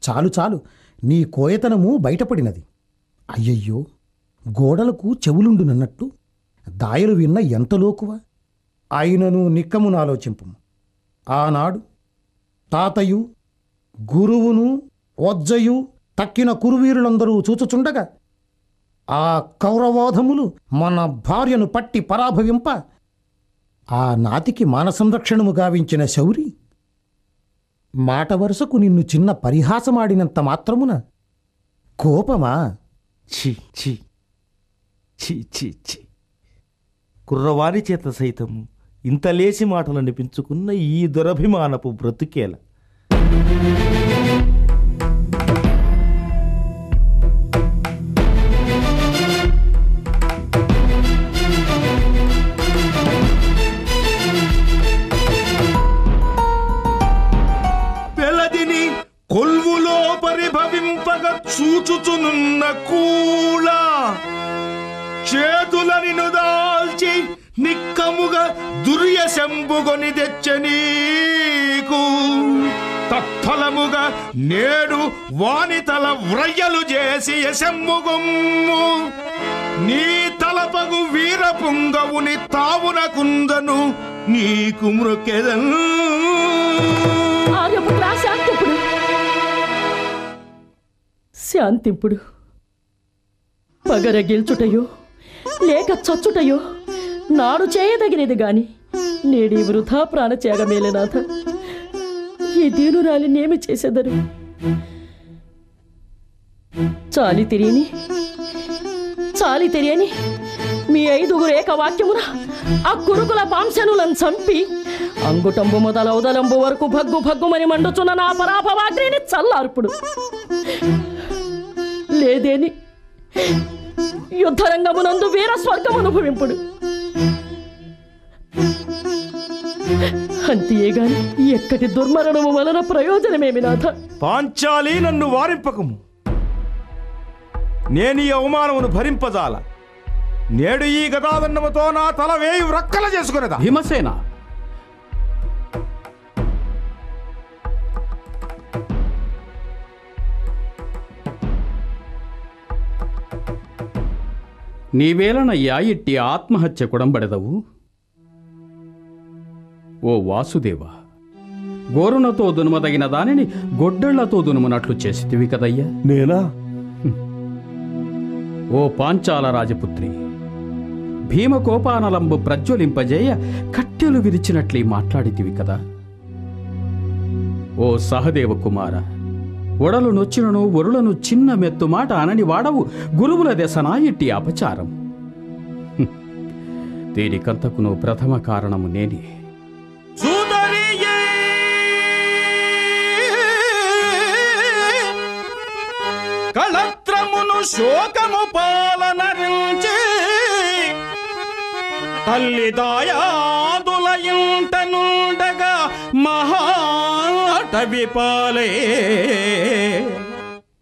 చాలు చాలు, నీ కోయతనము బయటపడినది. అయ్యయ్యో, గోడలకు చెవులుండునన్నట్టు దాయలు విన్న ఎంత లోకువ. ఆయనను నిక్కమును ఆలోచింపు. ఆనాడు తాతయు గురువును వజ్జయు తక్కిన కురువీరులందరూ చూచుచుండగా ఆ కౌరవోధములు మన భార్యను పట్టి పరాభవింప ఆ నాతికి మానసంరక్షణము గావించిన శౌరి మాట వరుసకు నిన్ను చిన్న పరిహాసమాడినంత మాత్రమున కోపమా? ఛీ ఛీ ఛీ ఛీ ఛీ, కుర్రవారి చేత సైతము ఇంత లేసి మాటలు అనిపించుకున్న ఈ దురభిమానపు బ్రతుకేల. పెలదిని కొల్వులో పరిభవింపగా చూచుచునున్న కూళ చేతులని దాల్చి నిక్కముగా దుర్యశంబుగొని తెచ్చనీకు తత్ఫలముగా నేడు వానితల వ్రయ్యలు చేసి యశమ్ముగొమ్ము నీ తలపగు వీరపుంగవుని తావున కుందను నీకు మృకెదన్. శాంతింపుడు. పగర గెల్చుటయో లేక చచ్చుటయో నాడు చేయదగినది గాని నేడి వృథా ప్రాణత్యాగమేలనాథ. ఈ దీనురాలి నేమి చేసేదరు? చాలి తెలియని మీ 5గురు ఏకవాక్యమున ఆ కురుకుల పాంశనులను చంపి అంగుటంబు మొదలౌదలంబు వరకు భగ్గు భగ్గుమని మండుచున్న నా పరాపవాగ్రిని చల్లార్పుడు. లేదేని యుద్ధరంగమునందు వీర స్వర్గం అనుభవింపుడు. అంతే గాని ఎక్కడి దుర్మరణము వలన ప్రయోజనమేమి నాథ? పాంచాలి, నన్ను వారింపకము. నేను ఈ అవమానమును భరింపజాల. నేడు ఈ గదాదండముతో నా తల వేయి వ్రక్కల చేసుకునేదా? భీమసేన, నీవేలనయ్యా ఇట్టి ఆత్మహత్య కుడంబడెదవు? ఓ వాసుదేవ, గోరునతో దునుమదగిన దానిని గొడ్డళ్లతో దునుమునట్లు చేసితివి కదయ్యా. నేనా? ఓ పాంచాల రాజపుత్రి, భీమకోపానలంబు ప్రజ్వలింపజేయ కట్టెలు విరిచినట్లే మాట్లాడితివి కదా. ఓ సహదేవ కుమార, ఒడలు నొచ్చినను ఒరులను చిన్న మెత్తు మాట అనని వాడవు గురువుల దశనా ఇట్టి అపచారం. దీనికంతకును ప్రథమ కారణము నేనే. కళత్రమును శోకము పాలనరించి తల్లి దాయాదుల ఇంట నుండగా మహాటవి పాలే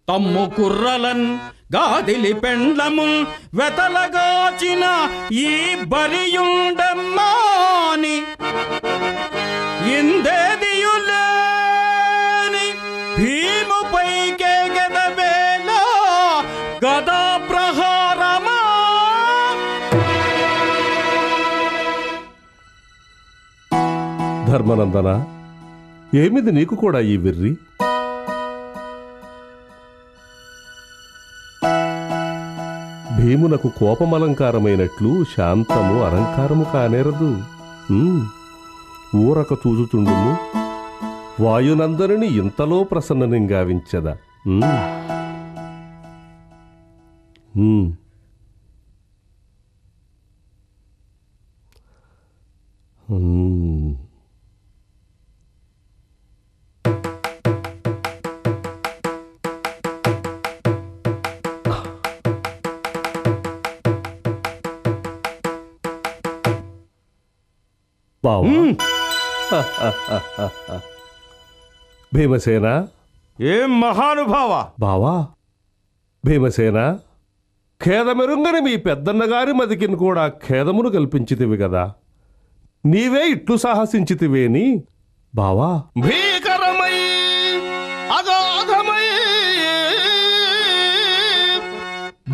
తమ్ము కుర్రలన్ గాదిలి పెండ్లము వెతలగాచిన ఈ బరియుండమ్మాని ఇందేదియులేని భీముపై కేగెదవేళ గదా ప్రహారమా. ధర్మనందన, ఏమిది నీకు కూడా ఈ వెర్రి? భీమునకు కోపమలంకారమైనట్లు శాంతము అలంకారము కానేరదు. ఊరక చూచుతుండుము, వాయునందరిని ఇంతలో ప్రసన్నని గావించదా. భీమసేన, ఏం మహానుభావ! బావా భీమసేన, ఖేదమెరుంగని మీ పెద్దన్నగారి మదికిని కూడా ఖేదమును కల్పించితివి కదా. నీవే ఇట్లు సాహసించితివేని బావా. భీకరమై అగాధమై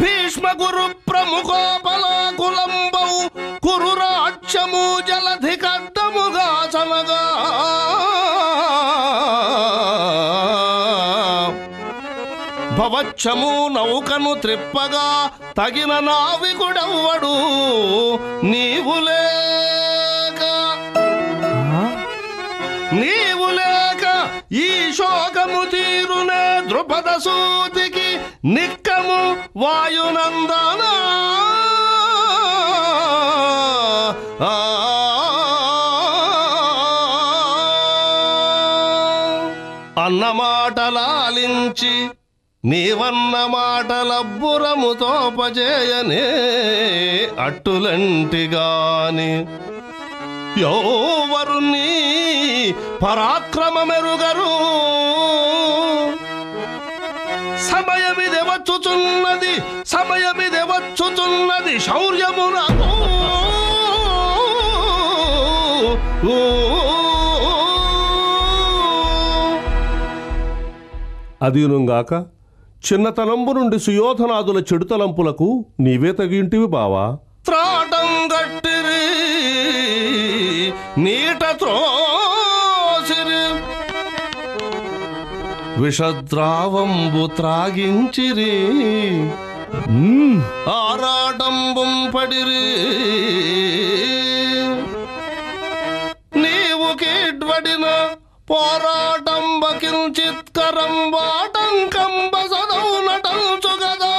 భీష్మ గురు ప్రముఖోపలాకులంబౌ కురు రాక్షము జలధి కద్దముగా సమగా భవచ్చము నౌకను త్రిప్పగా తగిన నావికుడవ్వడు నీవు లేక ఈ శోకము తీరునే ద్రుపద సూతికి నిక్కము వాయునందన. అన్నమాటలాలించి నీవన్న మాటలబ్బురముతోపజేయనే అట్టులంటిగాని ఎవరు నీ పరాక్రమమెరుగరు. సమయమిదే వచ్చుచున్నది శౌర్యమునకు. అదీనుగాక చిన్నతలంబు నుండి సుయోధనాదుల చెడుతలంపులకు నీవే తగింటివి బావా. త్రాటం గట్టిరి నీట త్రోసిరి విషద్రావంబు త్రాగించిరి ఆరాటంబుం పడిరి నీవు కీడ్వడిన పోరాటంబ కించిత్కరం వాటంకంబ సదౌ నటంచు గదా.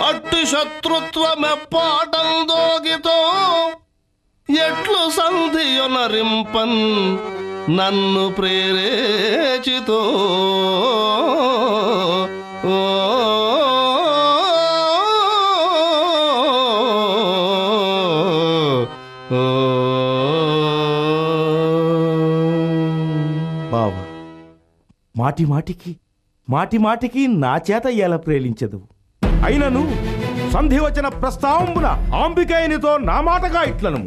అట్టి శత్రుత్వమెప్పాటం దోగితో ఎట్లు సంధియొనరింపన్ నన్ను ప్రేరేచితో బావా, మాటి మాటికి నా చేత ఎలా ప్రేలించదు. అయినను సంధి వచ్చిన ప్రస్తావంబున అంబికైనితో నా మాటగా ఇట్లను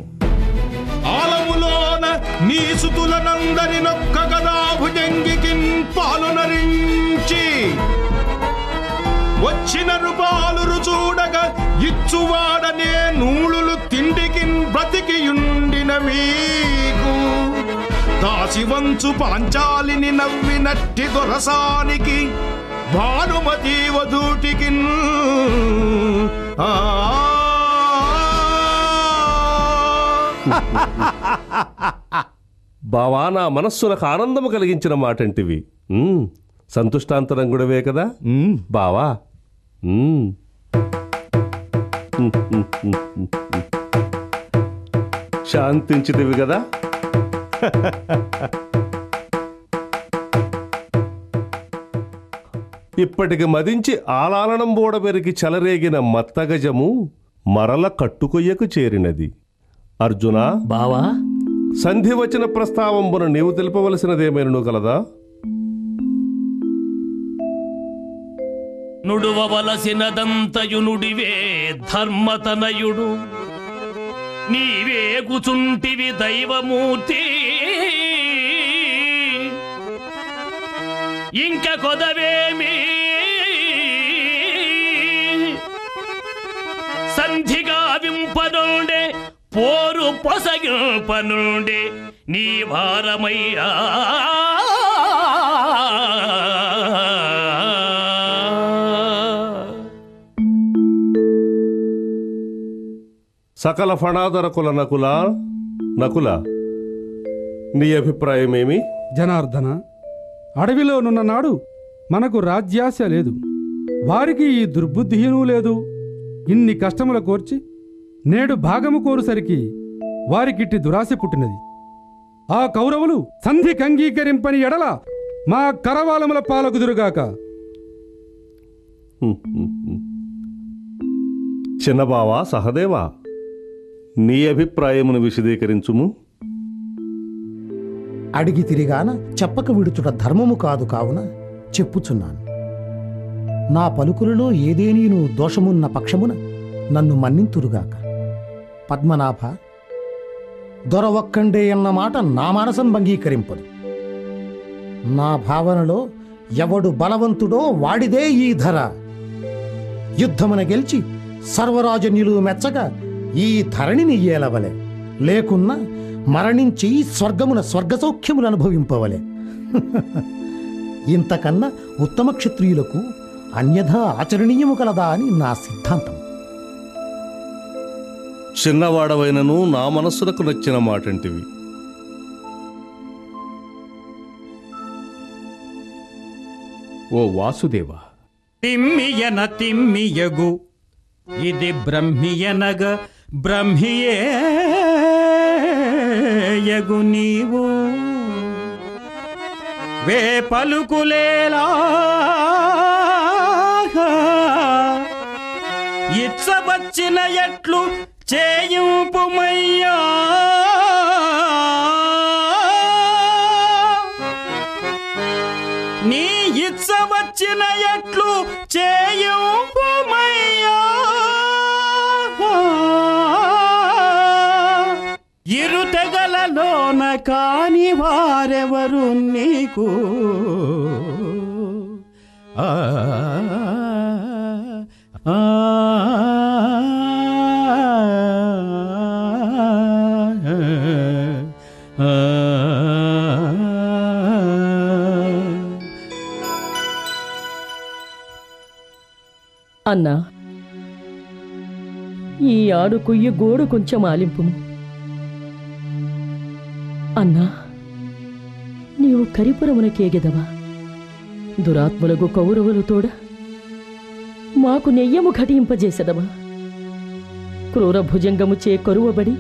ఆలములోన నీ సుతులనందరి నొక్క గదా భుజంగికిన్ పాలునరించి వచ్చిన రూపాలు చూడగా ఇచ్చువాడనే నూళులు తిండికిన్ బ్రతికియుండిన మీకు దాసి వంచు పాంచాలిని నవ్వినట్టి దొరసానికి భానుమతి వధూటికి బావా, నా మనస్సులకు ఆనందము కలిగించిన మాటంటివి. సంతుష్టాంతరంగుడవే కదా బావా. శాంతించితివి కదా. ఇప్పటికి మదించి ఆలాలనం బోడబెరికి చెలరేగిన మత్తగజము మరల కట్టుకొయ్యకు చేరినది. అర్జున బావా, సంధి వచ్చిన ప్రస్తావంబున నీవు తెలుపవలసినదేమైనను కలదా? నుడువవలసినదంతయు నుడివే ధర్మతనయుడు, నీవే గుచుంటివి దైవమూర్తి. ఇంక కొదవేమి సంధిగా వింపనుండే పోరు పొసగింపనుండే నీ భారమయ్యా. సకల ఫణాదరకుల నకుల నీ అభిప్రాయమేమి? జనార్దన, అడవిలోనున్న నాడు మనకు రాజ్యాశ లేదు, వారికి ఈ దుర్బుద్ధియూ లేదు. ఇన్ని కష్టముల కోర్చి నేడు భాగము కోరుసరికి వారికిట్టి దురాశ పుట్టినది. ఆ కౌరవులు సంధి కంగీకరింపని ఎడల మా కరవాలముల పాలకుదురుగాక. చిన్నబావా, సహదేవా, నీ అభిప్రాయమును విశదీకరించుము. అడిగి తిరిగాన చెప్పక విడుచుట ధర్మము కాదు కావున చెప్పుచున్నాను. నా పలుకులలో ఏదేనీను దోషమున్న పక్షమున నన్ను మన్నింతురుగాక. పద్మనాభ, దొర ఒక్కండే అన్న మాట నా మనసం అంగీకరింపదు. నా భావనలో ఎవడు బలవంతుడో వాడిదే ఈ ధర. యుద్ధమున గెలిచి సర్వరాజన్యులు మెచ్చగా ఈ ధరణిని ఏలవలే, లేకున్నా మరణించి స్వర్గమున స్వర్గసౌఖ్యములు అనుభవింపవలే. ఇంతకన్నా ఉత్తమ క్షత్రియులకు అన్యథా ఆచరణీయము కలదా అని నా సిద్ధాంతం. చిన్నవాడవైనను నా మనస్సులకు నచ్చిన మాటంటివి. ఓ వాసుదేవ, తిమ్మియన తిమ్మియగు ఇది బ్రహ్మియనగ బ్రహ్మియేయగు నీవు వే పలుకులేలా ఇచ్చవచ్చిన ఎట్లు చేయుపుమయ్యా. నీ ఇచ్చవచ్చిన ఎట్లు చేయుపుమయ్యా. ఇరు తెగలలోన కాని వారెవరు నీకు ఆ అన్నా, ఈ ఆడు కుయ్యి గోడు కొంచెం ఆలింపుము. అన్నా, నీవు కరిపురమునకేగెదవా? దురాత్ములకు కౌరవులు తోడ మాకు నెయ్యము ఘటింపజేసెదవా? క్రూర భుజంగము చే కరువబడి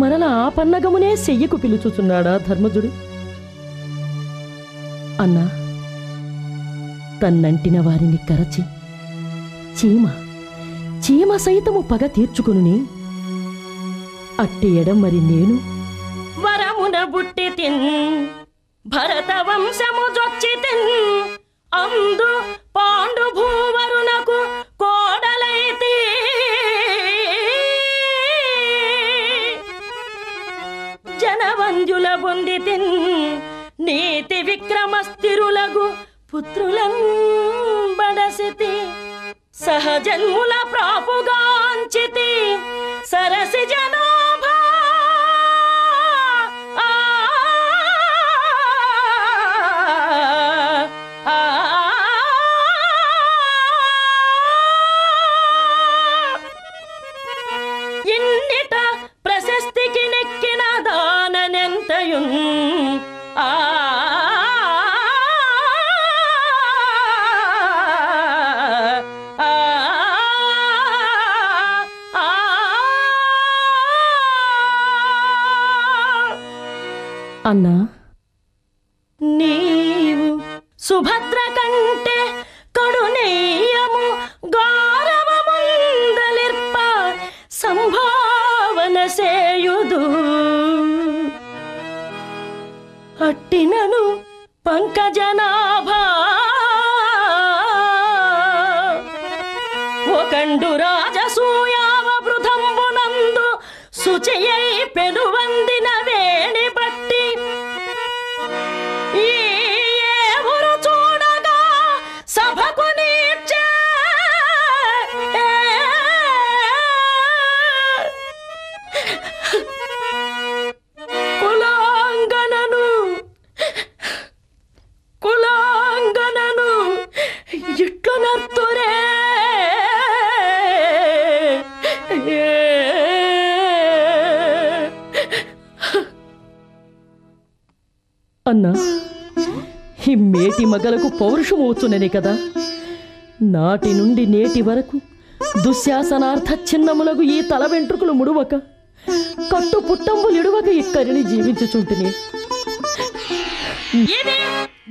మరల ఆ పన్నగమునే సెయ్యకు పిలుచుచున్నాడా ధర్మజుడు? అన్నా, తన్నంటిన వారిని కరచి చీమ సైతము పగ తీర్చుకుని అట్టి ఎడం మరి నేను వరమున బుట్టి తిన్ భరత వంశము జొచ్చి తిన్ అందు పాండు భూవరునకు కోడలైతే జనవంజుల బొంది తిన్ నీతి విక్రమస్థిరులగు పుత్రులం బడసితి సహజన్ముల ప్రాపుగాంచితి సరసి జనాభా ఇన్నిట ప్రశస్తికి నెక్కిన దాననెంతయున్ అన్నా, నీవు సుభద్ర కంటే కడునెయ్యము గౌరవముందలిర్ప సంభావన సేయుదు అట్టినను పంకజనాభా ఒకండు రాజసూయావ బృధంబునందు శుచియై పెనువందిన వేణి బట్టి ఈ ఏవురు చూడగా సభకు నీర్చే కులాంగనను ఇట్లు నర్తురే అన్నా, ఈ మేటి మగలకు పౌరుషమవుతున్ననే కదా నాటి నుండి నేటి వరకు దుశ్శాసనార్థ చిన్నములకు ఈ తల వెంట్రుకలు ముడువక కట్టు పుట్టంబులు ఇడువక ఇక్కడిని జీవించుచుంటిని. ఇది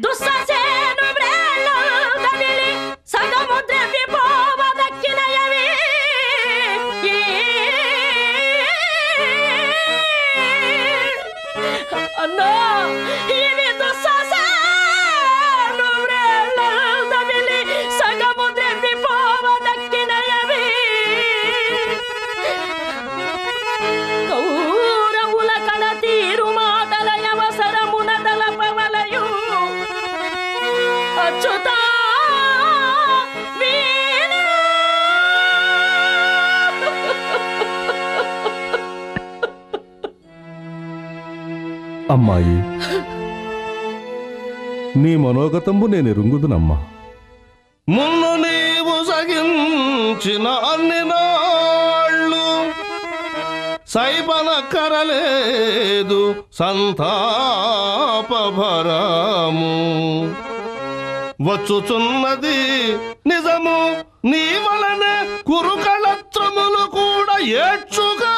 దుస్సాసేను బ్రేళ్ళు దవిలి సగముద్ర విపోవ దక్కినయవి అన్నా, ఇవి దుస్సాసేను బ్రేళ్ళు దవిలి సగముద్ర విపోవ దక్కినయవి కౌరవుల కడ తీరు మాటల అవసరమున దళపవలయు అచ్యుతా అమ్మాయి, నీ మనోగతంబు నేను ఎరుంగుదునమ్మా. మున్ను నీవు సగించిన అన్ని నాళ్ళు సైపనక్కరలేదు సంతాపభరము వచ్చుచున్నది నిజము నీ వలన కురుకళత్రములు కూడా ఏడ్చుగా